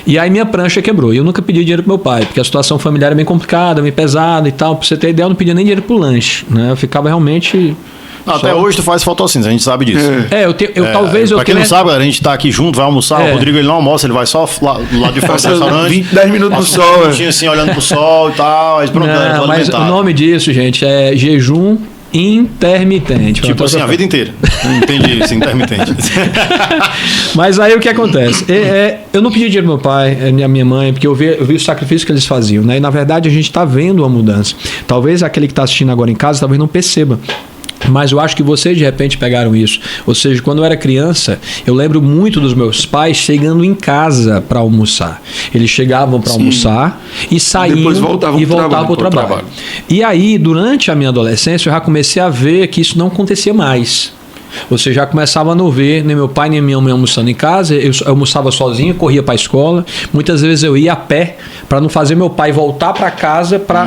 E aí minha prancha quebrou. E eu nunca pedi dinheiro pro meu pai, porque a situação familiar é bem complicada, bem pesada e tal. Pra você ter ideia, eu não pedia nem dinheiro pro lanche, né? Eu ficava realmente... Até hoje tu faz fotossíntese, a gente sabe disso. Talvez eu pra quem não sabe, galera, a gente tá aqui junto, vai almoçar, o Rodrigo ele não almoça, ele vai só lá de fora do restaurante. 10 minutos no sol. Assim, olhando pro sol e tal, aí pronto, não, mas o nome disso, gente, é jejum intermitente. Tipo assim, a vida inteira. Entendi isso, intermitente. Mas aí o que acontece? Eu não pedi dinheiro pro meu pai, a minha mãe, porque eu vi o sacrifício que eles faziam, né? E na verdade a gente está vendo uma mudança. Talvez aquele que está assistindo agora em casa, talvez não perceba. Mas eu acho que vocês de repente pegaram isso. Ou seja, quando eu era criança, eu lembro muito dos meus pais chegando em casa para almoçar. Eles chegavam para almoçar e saíam depois voltavam para o trabalho. E aí, durante a minha adolescência, eu já comecei a ver que isso não acontecia mais. Você já começava a não ver nem meu pai nem minha mãe almoçando em casa. Eu almoçava sozinho, corria para a escola. Muitas vezes eu ia a pé para não fazer meu pai voltar para casa para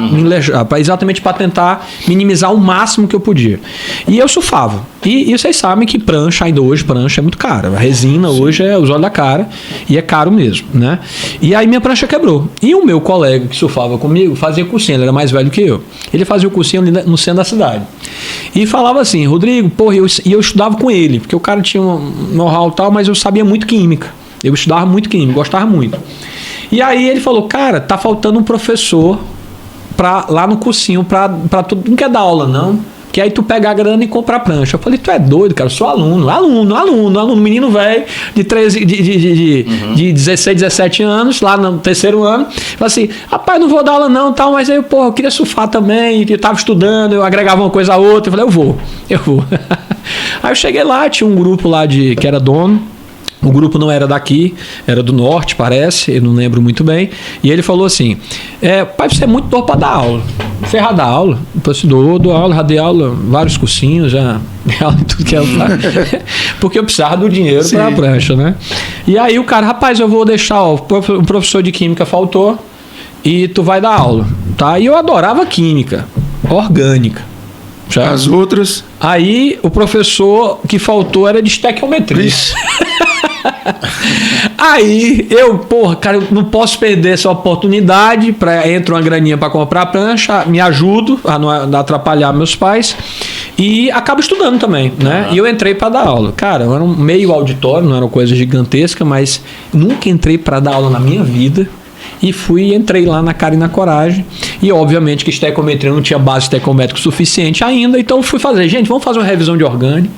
exatamente para tentar minimizar o máximo que eu podia. E eu surfava. E vocês sabem que prancha, ainda hoje, prancha é muito cara. A resina hoje é os olhos da cara e é caro mesmo, né? E aí minha prancha quebrou. E o meu colega que surfava comigo fazia cursinho, ele era mais velho que eu. Ele fazia o cursinho ali no centro da cidade. E falava assim, Rodrigo, porra, eu estudava com ele, porque o cara tinha um know-how e tal, mas eu sabia muito química. Eu estudava muito química, gostava muito. E aí ele falou, cara, tá faltando um professor lá no cursinho pra tudo. Não quer dar aula, não? Que aí tu pega a grana e compra a prancha. Eu falei, tu é doido, cara, eu sou aluno, menino velho, de 16, 17 anos, lá no 3º ano. Falei assim, rapaz, não vou dar aula não, tal, mas aí, eu queria surfar também, eu tava estudando, eu agregava uma coisa a outra, eu falei, eu vou. Aí eu cheguei lá, tinha um grupo lá que era dono. O grupo não era daqui, era do norte, parece, eu não lembro muito bem. E ele falou assim, pai, você é muito dor para dar aula. Você já dá aula? Eu dou aula, já dei aula, vários cursinhos, já dei aula em tudo que é lugar. Porque eu precisava do dinheiro para a prancha, né? E aí o cara, rapaz, eu vou deixar, o professor de química faltou e tu vai dar aula, tá? E eu adorava química orgânica. Já. As outras? Aí o professor que faltou era de estequiometria. Aí cara, eu não posso perder essa oportunidade. Entra uma graninha para comprar a prancha, me ajudo a não atrapalhar meus pais e acabo estudando também, né? E eu entrei para dar aula. Cara, era um meio auditório, não era uma coisa gigantesca, mas nunca entrei para dar aula na minha vida. E entrei lá na cara e na coragem. E obviamente que estequiometria não tinha base estequiométrica suficiente ainda. Então fui fazer, gente, vamos fazer uma revisão de orgânico.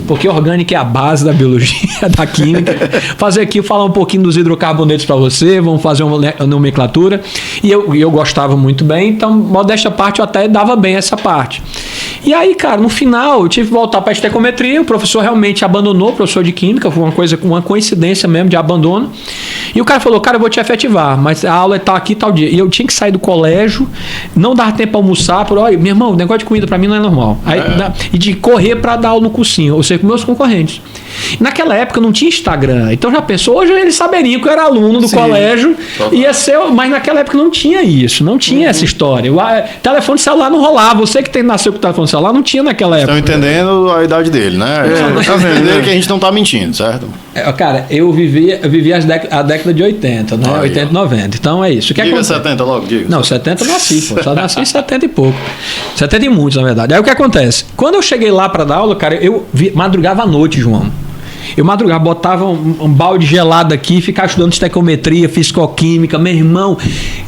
Porque orgânica é a base da biologia, da química. Fazer aqui, falar um pouquinho dos hidrocarbonetos para você, vamos fazer uma nomenclatura. E eu gostava muito bem, então, modéstia à parte, eu até dava bem essa parte. E aí, cara, no final, eu tive que voltar para a estequiometria, o professor realmente abandonou, o professor de química, foi uma coincidência mesmo de abandono. E o cara falou, cara, eu vou te efetivar, mas a aula está aqui tal dia. E eu tinha que sair do colégio, não dar tempo para almoçar, olha, meu irmão, o negócio de comida para mim não é normal. Aí, e de correr para dar aula no cursinho, ou seja, com meus concorrentes. Naquela época não tinha Instagram, então já pensou, hoje eles saberiam que eu era aluno do colégio, ia ser, mas naquela época não tinha isso, não tinha essa história. O telefone celular não rolava, você que nasceu com o telefone celular não tinha naquela época. Estão entendendo a idade dele, né? Estão entendendo que a gente não está mentindo, certo? Cara, eu vivi a década de 80, né? 80 e 90, então é isso. Diga 70 logo, diga. Não, 70 eu nasci, pô, só nasci em 70 e pouco. 70 e muitos, na verdade. Aí o que acontece? Quando eu cheguei lá para dar aula, cara, eu madrugava à noite, João. Eu madrugava, botava um balde gelado aqui, ficava estudando estequiometria, fisicoquímica, meu irmão.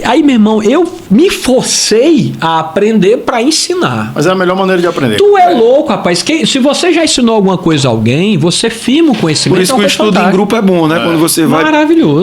Aí, meu irmão, eu me forcei a aprender para ensinar. Mas é a melhor maneira de aprender. Tu é louco, rapaz. Se você já ensinou alguma coisa a alguém, você firma o conhecimento. Por isso que o estudo em grupo é bom, né? Quando você vai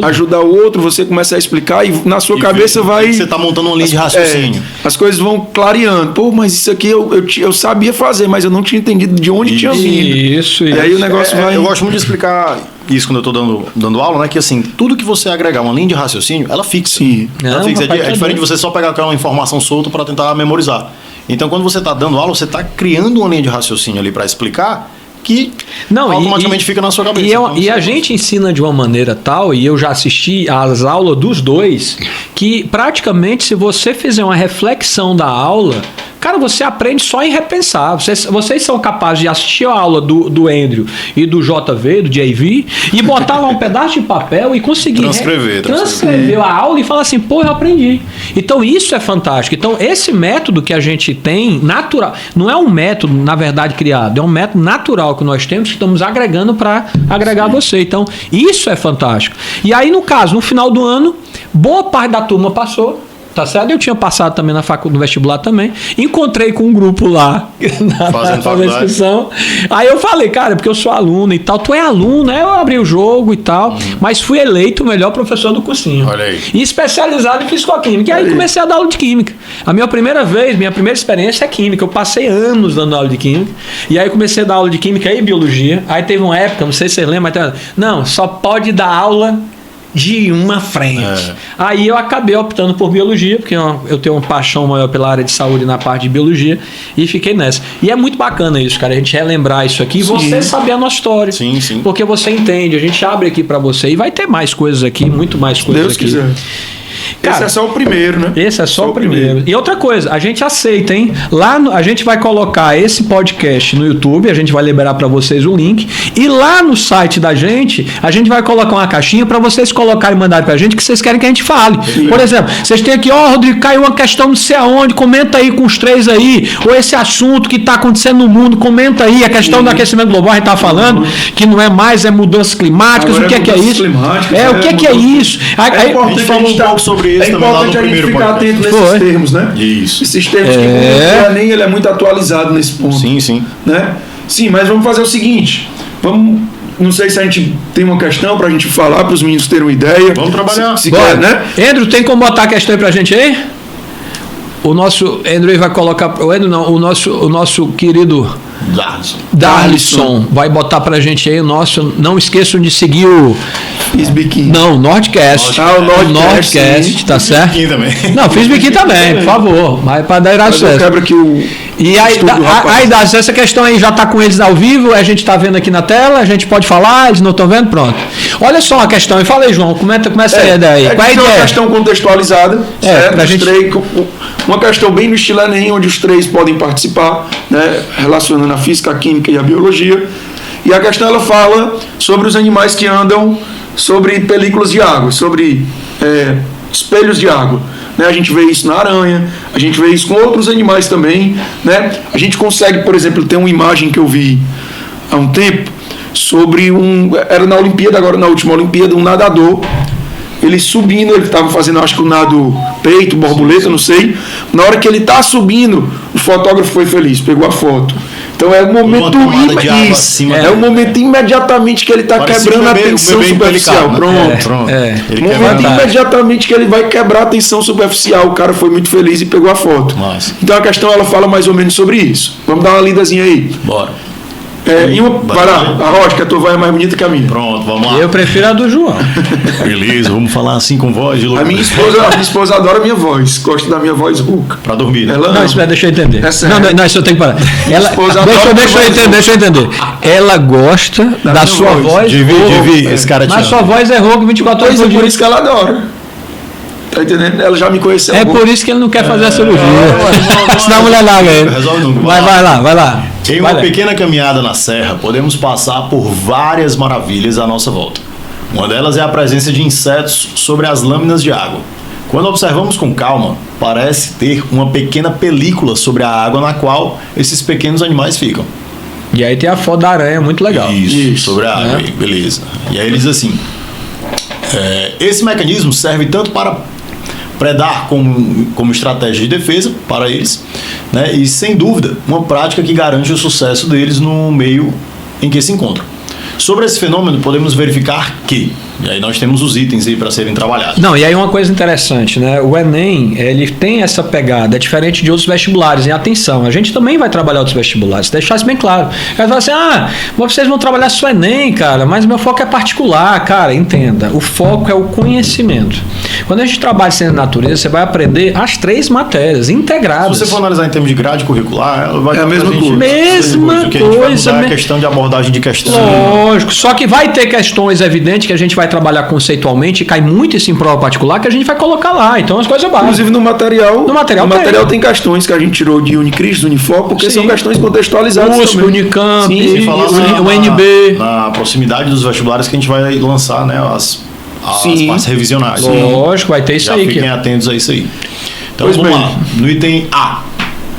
ajudar o outro, você começa a explicar e na sua cabeça vai... Você tá montando uma linha de raciocínio. As coisas vão clareando. Pô, mas isso aqui eu sabia fazer, mas eu não tinha entendido de onde tinha vindo. Isso. E aí o negócio vai... Eu gosto muito de explicar isso quando eu tô dando aula, né? Que assim, tudo que você agregar uma linha de raciocínio, ela fixa. Sim. Ela fixa. É diferente de você só pegar aquela informação solta para tentar memorizar. Então, quando você tá dando aula, você tá criando uma linha de raciocínio ali para explicar que automaticamente fica na sua cabeça. E a gente ensina de uma maneira tal, e eu já assisti às aulas dos dois, que praticamente se você fizer uma reflexão da aula, cara, você aprende só em repensar. Vocês são capazes de assistir a aula do Andrew e do JV, do JV, e botar lá um pedaço de papel e conseguir transcrever a aula e falar assim, pô, eu aprendi. Então isso é fantástico. Então esse método que a gente tem, natural, não é um método, na verdade, criado, é um método natural que nós temos, que estamos agregando para agregar você. Então isso é fantástico. E aí, no caso, no final do ano, boa parte da turma passou. Tá certo? Eu tinha passado também na faculdade, no vestibular também. Encontrei com um grupo lá fazendo inscrição. Aí eu falei, cara, porque eu sou aluno e tal. Tu é aluno, né? Eu abri o jogo e tal. Mas fui eleito o melhor professor do cursinho. Olha aí. E especializado em fisicoquímica. E aí comecei a dar aula de química. A minha primeira experiência é química. Eu passei anos dando aula de química. E aí comecei a dar aula de química e biologia. Aí teve uma época, não sei se vocês lembram, mas não, só pode dar aula de uma frente. Aí eu acabei optando por biologia, porque eu tenho uma paixão maior pela área de saúde na parte de biologia, e fiquei nessa. E é muito bacana isso, cara, a gente relembrar isso aqui e você saber a nossa história. Sim, sim. Porque você entende, a gente abre aqui pra você e vai ter mais coisas aqui, muito mais coisas Deus aqui. Quiser. Cara, esse é só o primeiro, né? Esse é só o primeiro. E outra coisa, a gente aceita, hein? Lá a gente vai colocar esse podcast no YouTube, a gente vai liberar para vocês o link. E lá no site da gente, a gente vai colocar uma caixinha para vocês colocarem e mandarem pra gente que vocês querem que a gente fale. Sim. Por exemplo, vocês têm aqui, Rodrigo, caiu uma questão não sei aonde, comenta aí com os três aí. Ou esse assunto que tá acontecendo no mundo, comenta aí. A questão do aquecimento global, a gente tá falando, que não é mais, é mudanças climáticas. Agora o que é isso? O que é isso? É importante falar um pouco sobre isso. É importante a gente ficar atento nesses termos, né? Isso. Esses termos que o Enem ele é muito atualizado nesse ponto. Sim, sim. Né? Sim, mas vamos fazer o seguinte. Não sei se a gente tem uma questão pra gente falar, para os meninos terem uma ideia. Vamos trabalhar. Se quer, né? Andrew, tem como botar a questão aí pra gente aí? O nosso Andrew vai colocar. O nosso querido Darlison vai botar pra gente aí o nosso. Não esqueçam de seguir o Fisbiquim. Não, Nordcast. O Nordcast, tá certo? Fisbiquim também. Não, Fisbiquim também, por favor. Mas para dar acesso. Quebra aqui e aí, essa questão aí já tá com eles ao vivo, a gente tá vendo aqui na tela, a gente pode falar, eles não estão vendo, pronto. Olha só a questão, e fala aí, João, começa a ideia aí. Qual é a ideia? Uma questão contextualizada, certo? Pra gente... Uma questão bem no estilo Enem, onde os três podem participar, né? Relacionando a física, a química e a biologia. E a questão ela fala sobre os animais que andam sobre películas de água, sobre espelhos de água. Né? A gente vê isso na aranha, a gente vê isso com outros animais também. Né? A gente consegue, por exemplo, ter uma imagem que eu vi há um tempo sobre era na Olimpíada, agora na última Olimpíada, um nadador. Ele subindo, ele estava fazendo, acho que o nado peito, borboleta, não sei. Na hora que ele está subindo, o fotógrafo foi feliz, pegou a foto. Então é o momento o momento imediatamente que ele está quebrando a tensão superficial. Pronto. Momento imediatamente que ele vai quebrar a tensão superficial. O cara foi muito feliz e pegou a foto. Nossa. Então a questão ela fala mais ou menos sobre isso. Vamos dar uma lidazinha aí. Bora. Vai lá, a Rocha, que a tua voz é mais bonita que a minha. Pronto, vamos lá. Eu prefiro a do João. Beleza, vamos falar assim com voz de louco. A minha esposa adora a minha voz, gosta da minha voz rouca. Pra dormir, né? Deixa eu entender. Não, isso eu tenho que parar. Deixa eu entender. Ela gosta da sua voz. Divi, esse cara mas sua voz é rouca 24 horas por dia. Por isso que ela adora. Tá entendendo? Ela já me conheceu. É por isso que ele não quer fazer a cirurgia. Senão a mulher larga ele. Vai lá. Em uma pequena caminhada na serra, podemos passar por várias maravilhas à nossa volta. Uma delas é a presença de insetos sobre as lâminas de água. Quando observamos com calma, parece ter uma pequena película sobre a água na qual esses pequenos animais ficam. E aí tem a foto da aranha, muito legal. Isso. Sobre a árvore, beleza. E aí ele diz assim, esse mecanismo serve tanto para predar como estratégia de defesa para eles, né? E sem dúvida, uma prática que garante o sucesso deles no meio em que se encontram. Sobre esse fenômeno, podemos verificar que, e aí nós temos os itens aí para serem trabalhados. Não, e aí uma coisa interessante, né? O Enem, ele tem essa pegada, é diferente de outros vestibulares. E atenção, a gente também vai trabalhar outros vestibulares, deixar isso bem claro. Aí fala assim, vocês vão trabalhar só Enem, cara, mas meu foco é particular. Cara, entenda, o foco é o conhecimento. Quando a gente trabalha em ciência da natureza, você vai aprender as 3 matérias integradas. Se você for analisar em termos de grade curricular, ela vai a mesma coisa. Mesma coisa. O que a gente vai mudar é a coisa. questão de abordagem de questão. Lógico, só que vai ter questões evidentes que a gente vai trabalhar conceitualmente e cai muito isso em prova particular que a gente vai colocar lá. Então as coisas básicas. Inclusive no material tem questões que a gente tirou de Unicris, do Unifor, porque são questões contextualizadas USP, também. Unicamp, Sim, o NB. Na proximidade dos vestibulares que a gente vai lançar, né, as partes revisionais. Lógico, vai ter isso já aí. Fiquem atentos a isso aí. Então Pois vamos bem. lá. No item A,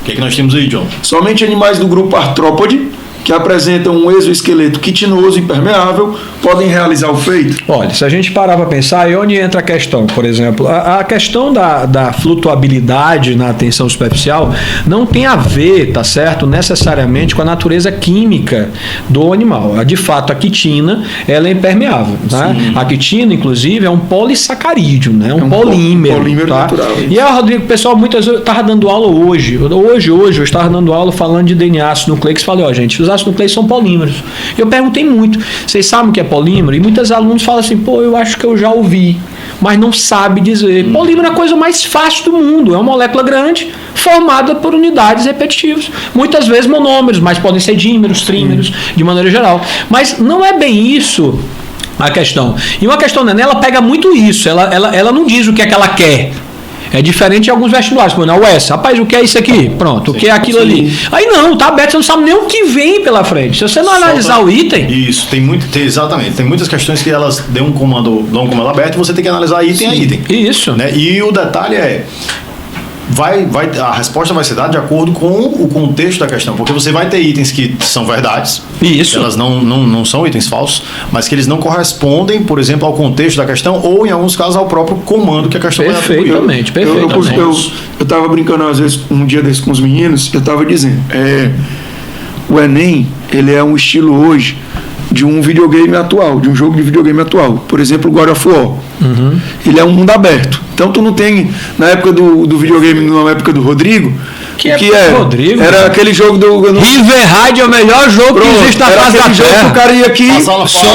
o que é que nós temos aí, John? Somente animais do grupo Artrópode, que apresentam um exoesqueleto quitinoso e permeável, podem realizar o feito. Olha, se a gente parar para pensar, aí onde entra a questão, por exemplo, a questão da flutuabilidade na tensão superficial não tem a ver, tá certo, necessariamente com a natureza química do animal. De fato, a quitina, ela é impermeável, tá? A quitina, inclusive, é um polissacarídeo, né? Um polímero, polímero tá? natural. E aí, Rodrigo, pessoal, muitas vezes eu estava dando aula hoje eu estava dando aula falando de DNA ácido nucleico, falei, gente, os ácidos nucleicos são polímeros. Eu perguntei muito, vocês sabem o que é polímero? E muitos alunos falam assim, eu acho que eu já ouvi, mas não sabe dizer. Polímero é a coisa mais fácil do mundo, é uma molécula grande formada por unidades repetitivas, muitas vezes monômeros, mas podem ser dímeros, trímeros, de maneira geral. Mas não é bem isso a questão. E uma questão, né, ela pega muito isso, ela não diz o que é que ela quer. É diferente de alguns vestibulares, na UES. Rapaz, o que é isso aqui? Pronto, o que é aquilo ali? Aí não, tá aberto, você não sabe nem o que vem pela frente. Se você não analisar o item... Isso, exatamente. Tem muitas questões que elas dão um comando aberto e você tem que analisar item a item. Isso. Né? E o detalhe é... a resposta vai ser dada de acordo com o contexto da questão, porque você vai ter itens que são verdades, isso. Elas não são itens falsos, mas que eles não correspondem, por exemplo, ao contexto da questão ou, em alguns casos, ao próprio comando que a questão vai atribuir. Perfeitamente. Eu estava brincando, às vezes, um dia desse com os meninos, eu estava dizendo, o Enem, ele é um estilo hoje de um videogame atual, de um jogo de videogame atual. Por exemplo, o God of War. Ele é um mundo aberto. Então tu não tem, na época do videogame, na época do Rodrigo, que era? Rodrigo, era aquele jogo do... River Raid é o melhor jogo que existe na face da Terra. Que o cara ia aqui...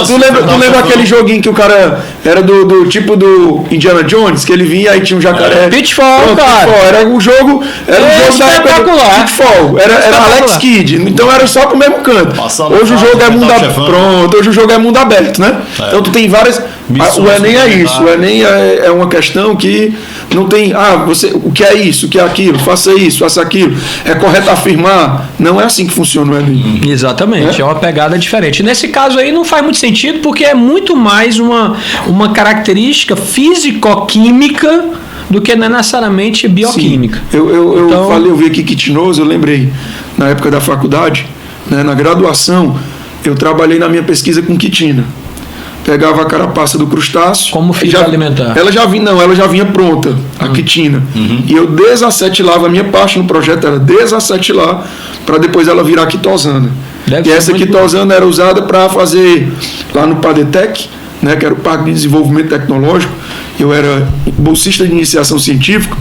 Tu lembra aquele joguinho que o cara era do tipo do Indiana Jones, que ele vinha e tinha um jacaré... Pitfall, cara. Pitfall. Era um jogo da época do Pitfall. Era Alex Kidd. Então era só pro mesmo canto. Hoje o jogo é mundo aberto. Pronto, hoje o jogo é mundo aberto, né? Então tu tem várias... O Enem é isso. O Enem é uma questão que não tem... o que é isso, o que é aquilo, faça isso, faça aquilo. É correto afirmar? Não é assim que funciona o Enem. Exatamente, é uma pegada diferente. Nesse caso aí não faz muito sentido, porque é muito mais uma característica físico-química do que necessariamente bioquímica. Sim. Eu vi aqui quitinoso, eu lembrei, na época da faculdade, né, na graduação, eu trabalhei na minha pesquisa com quitina. Pegava a carapaça do crustáceo. Como fibra alimentar? Ela já vinha pronta, a quitina. E eu desacetilava, a minha parte no projeto era desacetilar, para depois ela virar quitosana. E essa quitosana era usada para fazer, lá no PADETEC, né, que era o Parque de Desenvolvimento Tecnológico, eu era bolsista de iniciação científica,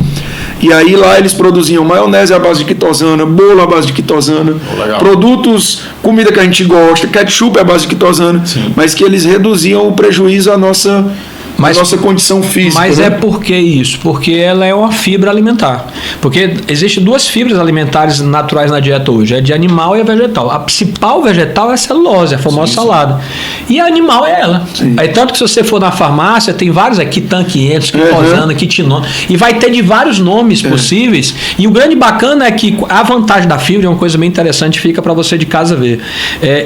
e aí lá eles produziam maionese à base de quitosana, bolo à base de quitosana, produtos, comida que a gente gosta, ketchup à base de quitosana, mas que eles reduziam o prejuízo à nossa condição física. Mas né? Por que isso? Porque ela é uma fibra alimentar. Porque existem 2 fibras alimentares naturais na dieta hoje, é de animal e a vegetal. A principal vegetal é a celulose, a famosa salada. E a animal é ela. Aí, tanto que se você for na farmácia, tem vários aqui, Quitan 500, quitosana, quitinona, e vai ter de vários nomes possíveis. E o grande bacana é que a vantagem da fibra, é uma coisa bem interessante, fica para você de casa ver,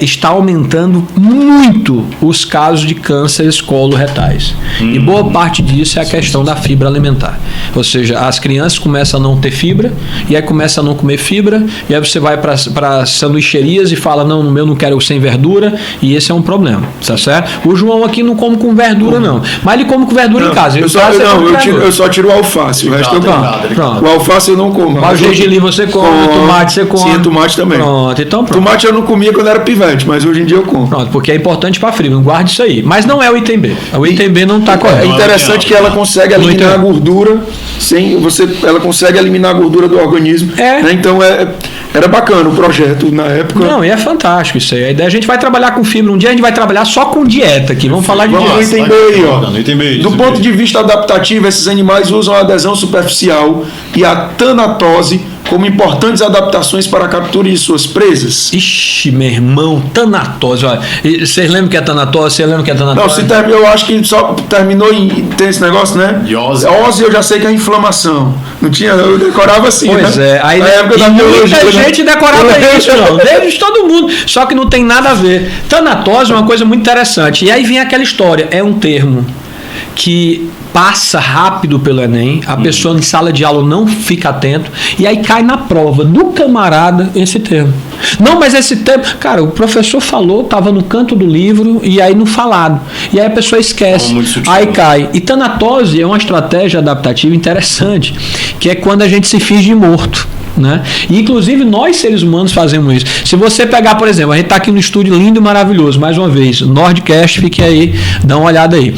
está aumentando muito os casos de cânceres coloretais. E boa parte disso é a questão da fibra alimentar. Ou seja, as crianças começam a não ter fibra, e aí começam a não comer fibra, e aí você vai para sanduicherias e fala, não, no meu não quero sem verdura, e esse é um problema, tá certo? O João aqui não come com verdura, não. Mas ele come com verdura em casa. Eu só tiro o alface, o resto eu como. Pronto. O alface eu não como. Mas o gergelim você come, tomate você come. Sim, tomate também. Pronto, então pronto. Tomate eu não comia quando era pivete, mas hoje em dia eu como. Pronto, porque é importante para fibra, não guarde isso aí. Mas não é o item B. O item B não está correto. É interessante que ela consegue eliminar a gordura ela consegue eliminar a gordura do organismo. Né? Então era bacana o projeto na época. Não, e é fantástico isso aí. A ideia, a gente vai trabalhar com fibra. Um dia a gente vai trabalhar só com dieta aqui. Vamos falar de dieta. No item B aí, ó. Do ponto de vista adaptativo, esses animais usam a adesão superficial e a tanatose como importantes adaptações para a captura de suas presas. Ixi, meu irmão, tanatose. Olha, vocês lembram que é tanatose? Você lembra que é tanatose? Não, eu acho que só terminou tem esse negócio, né? Ose eu já sei que é inflamação. Não tinha, eu decorava assim, pois né? Aí na época da biologia, muita gente decorava isso, não. Desde todo mundo. Só que não tem nada a ver. Tanatose é uma coisa muito interessante. E aí vem aquela história. É um termo que passa rápido pelo Enem, a pessoa em sala de aula não fica atento, e aí cai na prova do camarada esse termo. Não, mas esse termo, cara, o professor falou, estava no canto do livro, e aí não falado. E aí a pessoa esquece, aí cai. E tanatose é uma estratégia adaptativa interessante, que é quando a gente se finge morto. Né? E inclusive nós seres humanos fazemos isso. Se você pegar, por exemplo, a gente está aqui no estúdio lindo e maravilhoso, mais uma vez, Nordcast, fique aí, dá uma olhada aí.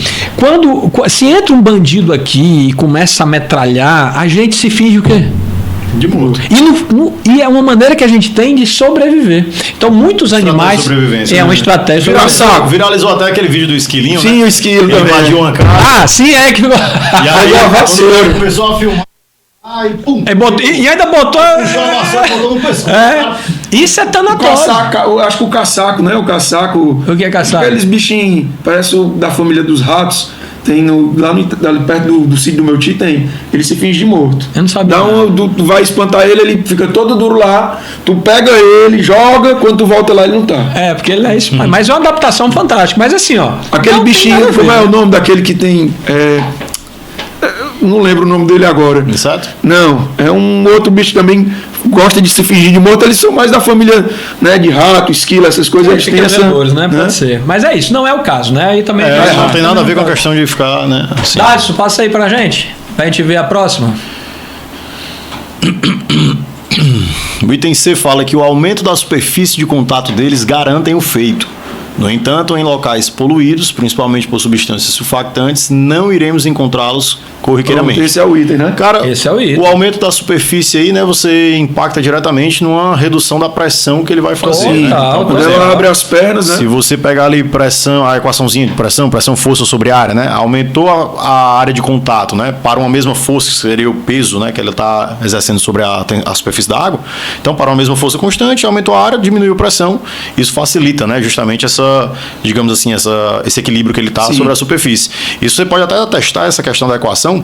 Se entra um bandido aqui e começa a metralhar, a gente se finge o quê? De morto. E é uma maneira que a gente tem de sobreviver. Então, muitos animais. Uma estratégia de sobrevivência. Viralizou até aquele vídeo do esquilinho. Sim, né? O esquilo também. Invadiu uma casa. Sim, é que. E aí, quando começou a filmar. Pum, e ainda botou. Isso é tanatose. Eu acho que o caçaco, né? O caçaco. O que é caçaco? Aqueles bichinhos, parece da família dos ratos. Tem lá perto do sítio do meu tio, tem. Ele se finge de morto. Eu não sabia. Tu vai espantar ele fica todo duro lá. Tu pega ele, joga, quando tu volta lá, ele não tá. Porque ele é isso. Mas é uma adaptação fantástica. Mas assim, ó. Aquele bichinho, como é o nome daquele que tem. Não lembro o nome dele agora. Exato? Não, é um outro bicho também gosta de se fingir de morto. Eles são mais da família, né, de rato, esquilo, essas coisas. Eles têm essa, né? Pode ser. Mas é isso, não é o caso, né? Aí também não tem nada a ver com a questão de ficar, né? Assim. Dácio, passa aí pra gente ver a próxima. O item C fala que o aumento da superfície de contato deles garantem o feito. No entanto, em locais poluídos, principalmente por substâncias surfactantes, não iremos encontrá-los corriqueiramente. Esse é o item, né? Cara, esse é o item. O aumento da superfície aí, né, você impacta diretamente numa redução da pressão que ele vai fazer. Né? Então, quando ela abre as pernas, né? Se você pegar ali pressão, a equaçãozinha de pressão, força sobre área, né? Aumentou a área de contato, né? Para uma mesma força, que seria o peso, né? Que ela está exercendo sobre a superfície da água. Então, para uma mesma força constante, aumentou a área, diminuiu a pressão. Isso facilita, né? Justamente digamos assim, esse equilíbrio que ele está sobre a superfície. Isso você pode até testar essa questão da equação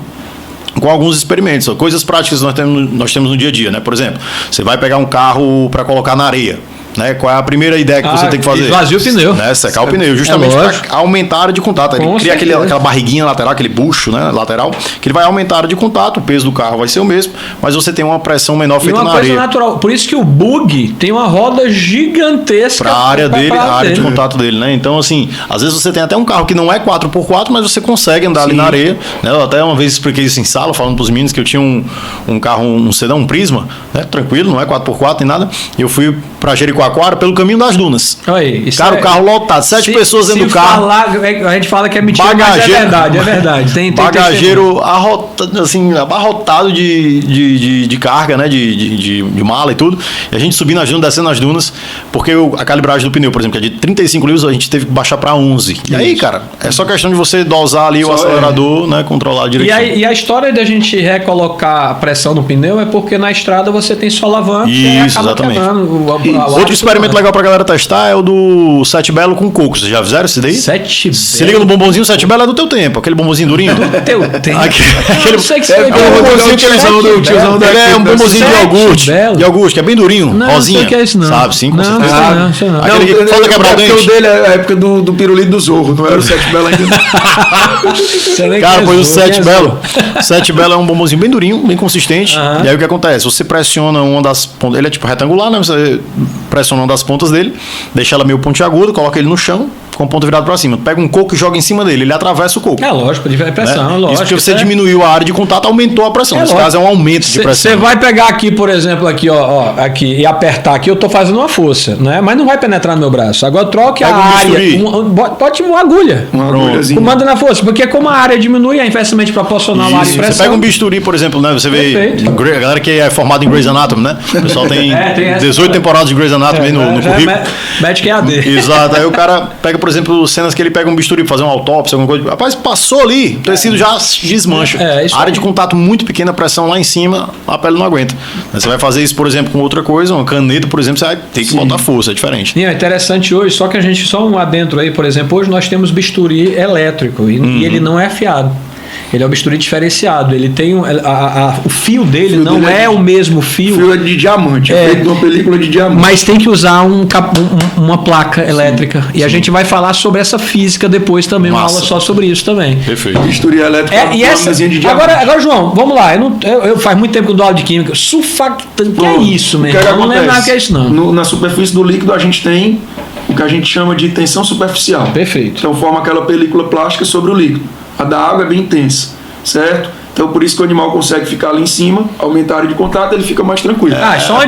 com alguns experimentos, coisas práticas que nós temos no dia a dia, né? Por exemplo, você vai pegar um carro para colocar na areia. Né? Qual é a primeira ideia que você tem que fazer? Esvaziar o pneu. Né? Secar o pneu, justamente para aumentar a área de contato. Ele cria aquela barriguinha lateral, aquele bucho, né, lateral, que ele vai aumentar a área de contato, o peso do carro vai ser o mesmo, mas você tem uma pressão menor feita na areia. Natural. Por isso que o bug tem uma roda gigantesca para a área dele, a área de contato dele, né? Então, assim, às vezes você tem até um carro que não é 4x4, mas você consegue andar ali na areia. Né? Eu até uma vez expliquei isso em sala, falando para os meninos que eu tinha um carro, um sedã, um Prisma, né? Tranquilo, não é 4x4 nem nada. E eu fui para Jericoacoara pelo caminho das dunas. Aí, cara, o carro lotado, 7 pessoas dentro do carro. A gente fala que é mentira, mas é verdade, é verdade. Tem bagageiro abarrotado de carga, né? De mala e tudo. E a gente subindo as dunas, descendo as dunas, porque a calibragem do pneu, por exemplo, que é de 35 livros, a gente teve que baixar para 11. E aí, cara, é só questão de você dosar ali o acelerador, né? Controlar direitinho. E a história da gente recolocar a pressão no pneu é porque na estrada você tem só alavanca. Isso, exatamente. O Outro experimento legal pra galera testar é o do Sete Belo com coco. Vocês já fizeram esse daí? Sete Belo. Se liga no bombonzinho, Sete Belo é do teu tempo. Aquele bombonzinho durinho. Do teu tempo. Aquele não sei que é um bombonzinho que eles usam do tiozão Ele é um bombonzinho de iogurte. Belo. De iogurte, que é bem durinho, Não, rosinha. não sei o que é isso, não. Sabe, sim, com Não, certeza. não sei não. Aquele que falta quebrar o dente. O dele é a época do pirulito do Zorro, não era o Sete Belo ainda. Cara, pois o Sete Belo. Sete Belo é um bombonzinho bem durinho, bem consistente. E aí o que acontece? Você pressiona uma das pontas. Ele é tipo retangular, né? Você pressiona uma das pontas dele, deixa ela meio pontiaguda, coloca ele no chão, com a ponta virada pra cima. Pega um coco e joga em cima dele, ele atravessa o coco. É lógico, de pressão, Né? lógico. Isso porque você diminuiu a área de contato, aumentou a pressão. Nesse caso é um aumento de pressão. Você vai pegar aqui, por exemplo, aqui, ó, aqui, e apertar aqui, eu tô fazendo uma força, né? Mas não vai penetrar no meu braço. Agora troque a área. Bote uma agulha. Uma agulhazinha. Manda na força, porque como a área diminui, é inversamente proporcional à área de pressão. Você pega um bisturi, por exemplo, né? Você vê a galera que é formada em Grey's Anatomy, né? O pessoal tem 18 temporadas de Grey's Anatomy no currículo. Médico EAD. Exato. Aí o cara pega, por exemplo, cenas que ele pega um bisturi pra fazer uma autópsia, alguma coisa. Rapaz, passou ali, o tecido já desmancha. Isso área de contato muito pequena, pressão lá em cima, a pele não aguenta. Você vai fazer isso, por exemplo, com outra coisa, uma caneta, por exemplo, você vai ter que botar força, é diferente. É interessante hoje, só que a gente, só um adentro aí, por exemplo, hoje nós temos bisturi elétrico e ele não é afiado. Ele é um bisturi diferenciado. Ele tem o fio dele não é o mesmo fio. O fio é de diamante, é feito de uma película de diamante. Mas tem que usar uma placa elétrica. E a gente vai falar sobre essa física depois também, uma aula só sobre isso também. Perfeito. Bisturi elétrico e essa, de diamante. Agora, João, vamos lá. Eu faz muito tempo que eu dou aula de química. Surfactante, que é isso, mesmo? Eu não lembro nada que é isso, não. Na superfície do líquido a gente tem o que a gente chama de tensão superficial. Perfeito. Então forma aquela película plástica sobre o líquido. A da água é bem intensa, certo? Então por isso que o animal consegue ficar ali em cima, aumentar a área de contato, ele fica mais tranquilo.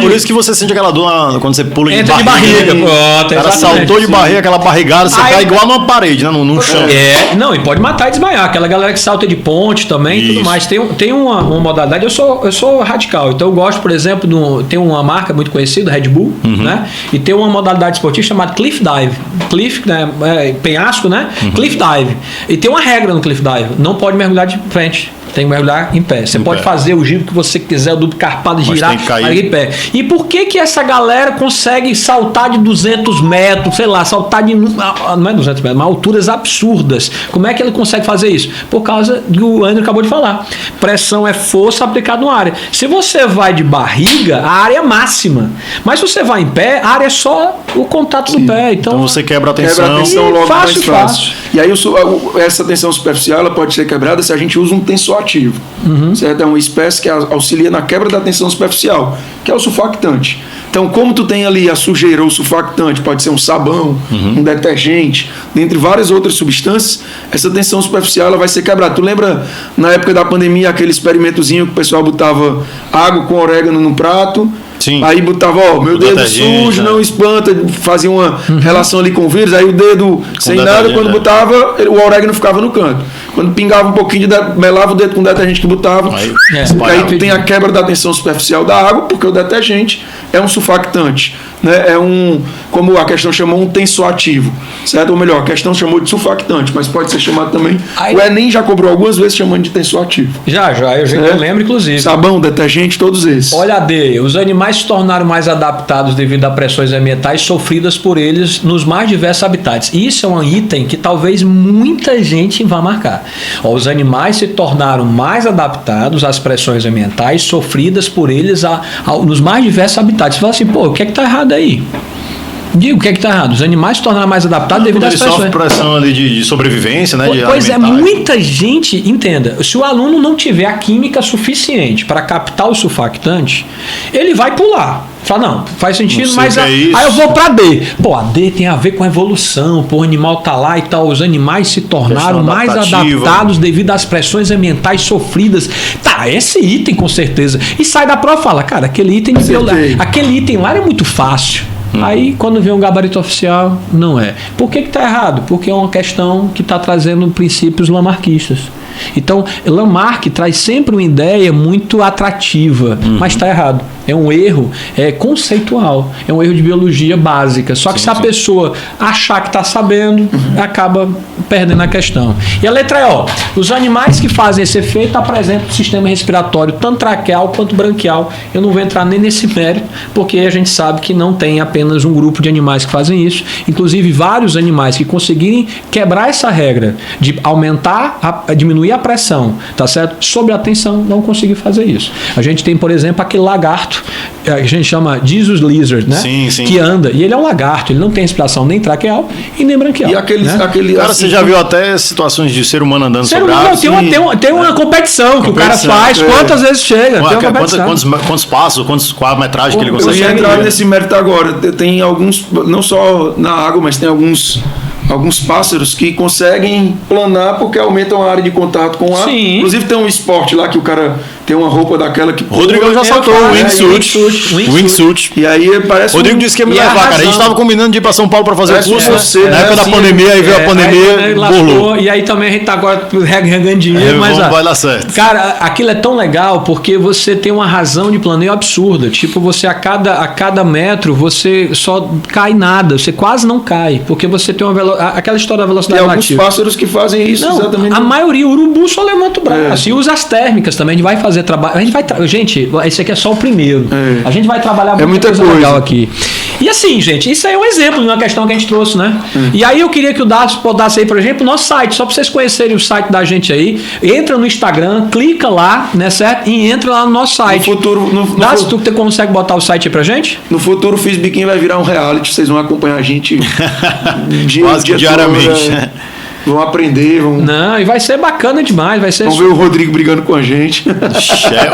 Por isso que você sente aquela dor quando você pula de Entra barriga. Pronto, O cara saltou de barriga, aquela barrigada, você cai igual numa parede, né? No chão. Não, e pode matar e desmaiar. Aquela galera que salta de ponte também e tudo mais. Tem uma modalidade, eu sou radical, então eu gosto, por exemplo, tem uma marca muito conhecida, Red Bull, né? E tem uma modalidade esportiva chamada Cliff Dive. Cliff, né? Penhasco, né? Cliff Dive. E tem uma regra no Cliff Dive, não pode mergulhar de frente. Tem que mergulhar em pé. Você pode fazer o giro que você quiser, o duplo carpado, girar, mas em pé. E por que essa galera consegue saltar de 200 metros, sei lá, saltar de... Não é 200 metros, mas alturas absurdas. Como é que ele consegue fazer isso? Por causa do que o André acabou de falar. Pressão é força aplicada na área. Se você vai de barriga, a área é máxima. Mas se você vai em pé, a área é só o contato do pé. Então você quebra a tensão. Logo fácil, mais fácil. E aí essa tensão superficial ela pode ser quebrada se a gente usa um tensoativo. Certo? É uma espécie que auxilia na quebra da tensão superficial, que é o surfactante. Então, como tu tem ali a sujeira ou surfactante, pode ser um sabão, um detergente, dentre várias outras substâncias, essa tensão superficial ela vai ser quebrada. Tu lembra, na época da pandemia, aquele experimentozinho que o pessoal botava água com orégano no prato? Sim. Aí botava, meu dedo sujo, não espanta, fazia uma relação ali com o vírus, aí o dedo sem nada, quando botava, o orégano ficava no canto. Quando pingava um pouquinho, melava o dedo com o detergente que botava. Aí tem a quebra da tensão superficial da água, porque o detergente é um surfactante. Né? É como a questão chamou, um tensoativo. Certo? Ou melhor, a questão chamou de surfactante, mas pode ser chamado também. O Enem já cobrou algumas vezes chamando de tensoativo. Eu lembro, inclusive. Sabão, detergente, todos esses. Olha, os animais se tornaram mais adaptados devido a pressões ambientais sofridas por eles nos mais diversos habitats. Isso é um item que talvez muita gente vá marcar. Os animais se tornaram mais adaptados às pressões ambientais sofridas por eles nos mais diversos habitats. Você fala assim, o que é que está errado aí? Digo, o que é que está errado? Os animais se tornaram mais adaptados devido às pressões. Sofre pressão ali de sobrevivência, né? Pois é, muita gente, entenda, se o aluno não tiver a química suficiente para captar o surfactante, ele vai pular. Fala, não, faz sentido, mas aí eu vou para D. A D tem a ver com a evolução, o animal tá lá e tal, os animais se tornaram mais adaptados devido às pressões ambientais sofridas. Esse item com certeza. E sai da prova e fala, cara, aquele item lá é muito fácil. Aí, quando vem um gabarito oficial, não é. Por que está errado? Porque é uma questão que está trazendo princípios lamarquistas. Então, Lamarck traz sempre uma ideia muito atrativa, mas está errado. É um erro conceitual, é um erro de biologia básica. Só que se a pessoa achar que está sabendo, acaba perdendo a questão. E a letra E, ó, os animais que fazem esse efeito apresentam o sistema respiratório tanto traqueal quanto branquial. Eu não vou entrar nem nesse mérito, porque a gente sabe que não tem apenas um grupo de animais que fazem isso. Inclusive, vários animais que conseguirem quebrar essa regra de aumentar, diminuir a pressão, tá certo? Sob a tensão, não conseguir fazer isso. A gente tem, por exemplo, aquele lagarto, que a gente chama Jesus lizard, né? Sim, sim. Que anda, e ele é um lagarto, ele não tem respiração nem traqueal e nem branquial. E aquele Cara, você já viu até situações de ser humano andando sobre água? Tem uma competição que o cara faz, quantas vezes chega. Quantos passos, qual a metragem que ele Eu consegue. ia entrar nesse mérito agora. Tem alguns, não só na água, mas tem alguns pássaros que conseguem planar porque aumentam a área de contato com o ar. Sim. Inclusive tem um esporte lá que o cara tem uma roupa daquela que... Rodrigão já saltou o wingsuit. E aí parece... Rodrigo disse que ia me levar, cara. A gente tava combinando de ir pra São Paulo pra fazer o curso. Na época da pandemia, aí veio a pandemia, burlou. E aí também a gente tá agora regando dinheiro, mas... Vai dar certo. Cara, aquilo é tão legal porque você tem uma razão de planeio absurda. Tipo, você a cada metro, você só cai nada. Você quase não cai, porque você tem aquela história da velocidade relativa. Tem alguns pássaros que fazem isso, não, exatamente. A maioria, o urubu só levanta o braço. E usa as térmicas também. A gente vai fazer trabalho. Gente, esse aqui é só o primeiro. A gente vai trabalhar muita coisa legal aqui. E assim, gente, isso aí é um exemplo de uma questão que a gente trouxe, né? E aí eu queria que o Dados botasse aí, por exemplo, o nosso site, só para vocês conhecerem o site da gente aí. Entra no Instagram, clica lá, né, certo? E entra lá no nosso site. Dados, tu consegue botar o site aí pra gente? No futuro, o FISBIQUIM vai virar um reality. Vocês vão acompanhar a gente diariamente. Vão aprender, Não, e vai ser bacana demais. Vão ver o Rodrigo brigando com a gente.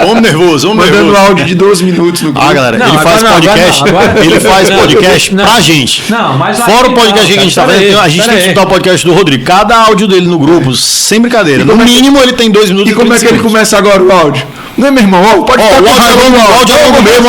Homem nervoso. Mandando áudio de 12 minutos no grupo. Galera, ele faz podcast. Ele faz podcast pra gente. Não, mas fora o podcast que a gente tá fazendo, a gente tem que escutar o podcast do Rodrigo. Cada áudio dele no grupo, sem brincadeira. No mínimo, ele tem 2 minutos. E como é que ele começa agora o áudio? Não é, meu irmão? O áudio é longo mesmo,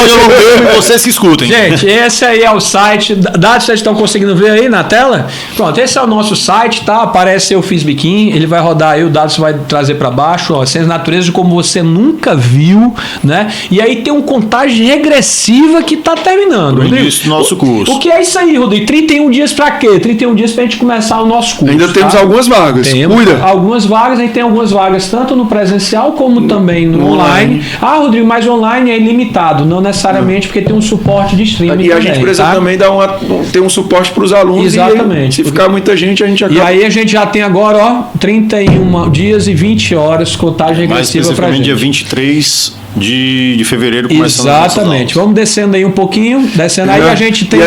vocês que escutem. Gente, esse aí é o site. Dados vocês estão conseguindo ver aí na tela? Pronto, esse é o nosso site, tá? Aparece o FISBIQUIM, ele vai rodar aí, o Dados vai trazer para baixo, ó, Ciência da Natureza como você nunca viu, né? E aí tem uma contagem regressiva que tá terminando. O início do nosso curso. O que é isso aí, Rodrigo? 31 dias para quê? 31 dias pra gente começar o nosso curso. Ainda temos algumas vagas. Cuida. Algumas vagas, a gente tem algumas vagas tanto no presencial como também no online. Rodrigo, mas online é ilimitado, não necessariamente porque tem um suporte de streaming. E a gente precisa também ter um suporte para os alunos. Exatamente. Se ficar muita gente, a gente acaba. E aí a gente já tem agora, 31 dias e 20 horas, contagem regressiva para a gente. Dia 23 de fevereiro começando. Exatamente. Vamos descendo aí um pouquinho, aí a gente tem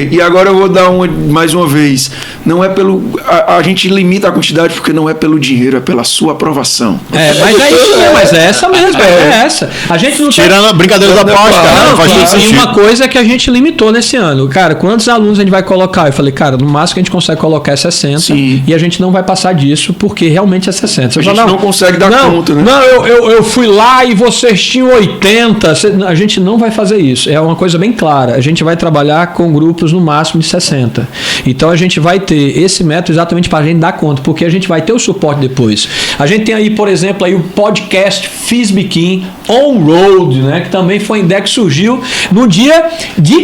E agora eu vou dar mais uma vez. Não é pelo. A gente limita a quantidade porque não é pelo dinheiro, é pela sua aprovação. Mas é essa mesmo, é essa. A gente não tirando a brincadeira da parte, cara. Faz todo sentido. E uma coisa que a gente limitou nesse ano. Cara, quantos alunos a gente vai colocar? Eu falei, cara, no máximo que a gente consegue colocar é 60. Sim. E a gente não vai passar disso porque realmente é 60. A gente não consegue dar conta, né? Não, eu fui lá e vocês tinham 80. A gente não vai fazer isso. É uma coisa bem clara. A gente vai trabalhar com grupos no máximo de 60. Então a gente vai ter esse método exatamente para a gente dar conta, porque a gente vai ter o suporte depois. A gente tem aí, por exemplo, aí o podcast FISBIQUIM On-Road, né? Que também foi uma ideia que surgiu no dia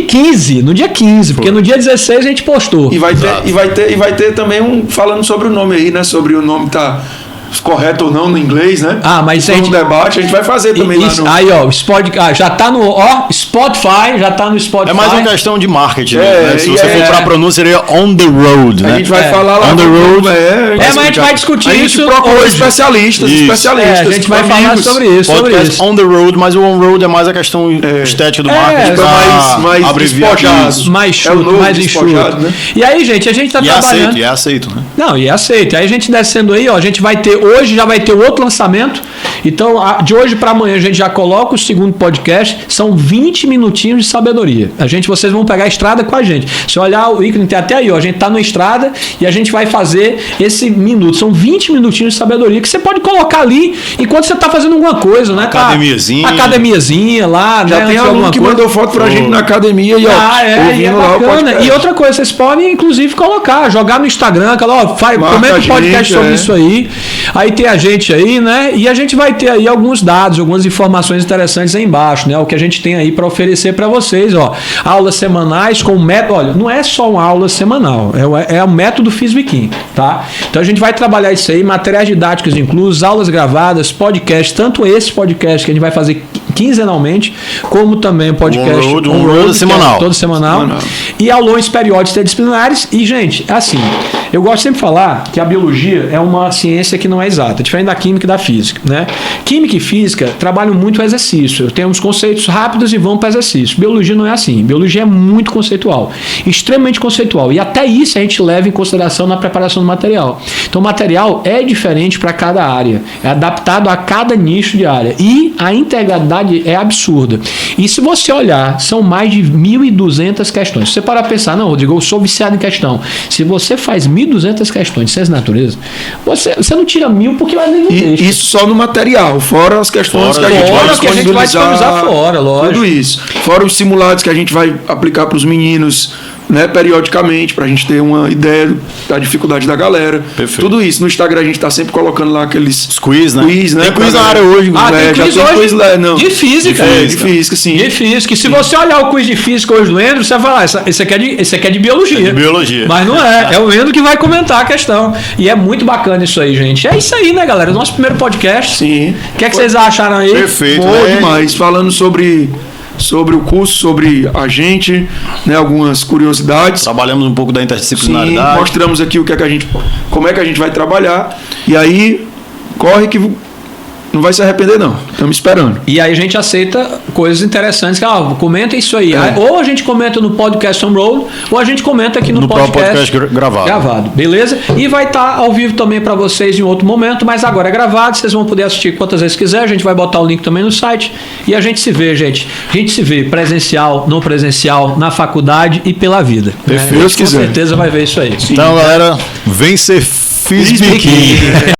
15, porque no dia 16 a gente postou. E vai ter também falando sobre o nome aí, né? Sobre o nome tá correto ou não no inglês, né? Mas no debate a gente vai fazer também isso, lá no... Aí, ó, já tá no Spotify, É mais uma questão de marketing, né? Se você for pra pronúncia, seria on the road, né? A gente vai falar lá on the road. Mas a gente vai discutir isso. A gente procurou especialistas. A gente vai falar sobre isso. Podcast on the road, mas o on road é mais a questão estética do marketing. Mais abreviado. Mais chuto, mais enxuto. Né? E aí, gente, a gente tá trabalhando... E é aceito, né? Não, e é aceito. Aí a gente descendo aí, ó, a gente vai ter... Hoje já vai ter outro lançamento, Então, de hoje para amanhã a gente já coloca o segundo podcast, são 20 minutinhos de sabedoria. Vocês vão pegar a estrada com a gente. Se olhar o ícone, tem até aí, ó, a gente tá na estrada e a gente vai fazer esse minuto. São 20 minutinhos de sabedoria que você pode colocar ali enquanto você tá fazendo alguma coisa, né? Academiazinha lá, já né? tem aluno que mandou foto pra gente na academia e ó, ouvindo lá o podcast. E outra coisa, vocês podem inclusive colocar, jogar no Instagram, comenta um podcast sobre isso aí. Aí tem a gente aí, né? E a gente vai ter aí alguns dados, algumas informações interessantes aí embaixo, né? O que a gente tem aí para oferecer para vocês, ó. Aulas semanais com método. Olha, não é só uma aula semanal, é o método FISBIQUIM, tá? Então a gente vai trabalhar isso aí, materiais didáticos inclusos, aulas gravadas, podcast, tanto esse podcast que a gente vai fazer quinzenalmente, como também o podcast on-road semanal. Todo semanal. E aulões periódicos interdisciplinares. E, gente, assim, eu gosto sempre de falar que a biologia é uma ciência que não é exata, diferente da química e da física, né? Química e física trabalham muito o exercício. Tem uns conceitos rápidos e vão para exercício. Biologia não é assim. Biologia é muito conceitual, extremamente conceitual. E até isso a gente leva em consideração na preparação do material. Então, o material é diferente para cada área, é adaptado a cada nicho de área. E a integralidade é absurda. E se você olhar, são mais de 1.200 questões. Se você parar a pensar, não, Rodrigo, eu sou viciado em questão. Se você faz 1.200 questões de ciência da natureza, você não tira 1.000 porque vai nem no texto. Isso só no material, fora as questões que a gente vai disponibilizar fora, lógico. Tudo isso. Fora os simulados que a gente vai aplicar para os meninos, né, periodicamente, para a gente ter uma ideia da dificuldade da galera. Perfeito. Tudo isso. No Instagram a gente está sempre colocando lá aqueles quiz, né? Tem quiz na área hoje. Tem quiz hoje não. de física. De física, sim. De física. E se você olhar o quiz de física hoje do Endro, você vai falar, esse aqui é de biologia. É de biologia. Mas não é. É o Endro que vai comentar a questão. E é muito bacana isso aí, gente. É isso aí, né, galera? Nosso primeiro podcast. Sim. O que é que vocês acharam aí? Perfeito. Bom demais. Falando sobre o curso, sobre a gente, né, algumas curiosidades. Trabalhamos um pouco da interdisciplinaridade. Sim, mostramos aqui como é que a gente vai trabalhar. E aí, corre que não vai se arrepender, não. Estamos esperando. E aí a gente aceita coisas interessantes. Comenta isso aí. Ou a gente comenta no podcast on road, ou a gente comenta aqui no podcast gravado. Beleza? E vai estar ao vivo também para vocês em outro momento, mas agora é gravado. Vocês vão poder assistir quantas vezes quiser. A gente vai botar o link também no site. E a gente se vê, gente. A gente se vê presencial, não presencial, na faculdade e pela vida. Deus quiser. Com certeza vai ver isso aí. Então, galera, vem ser FISBIQUIM.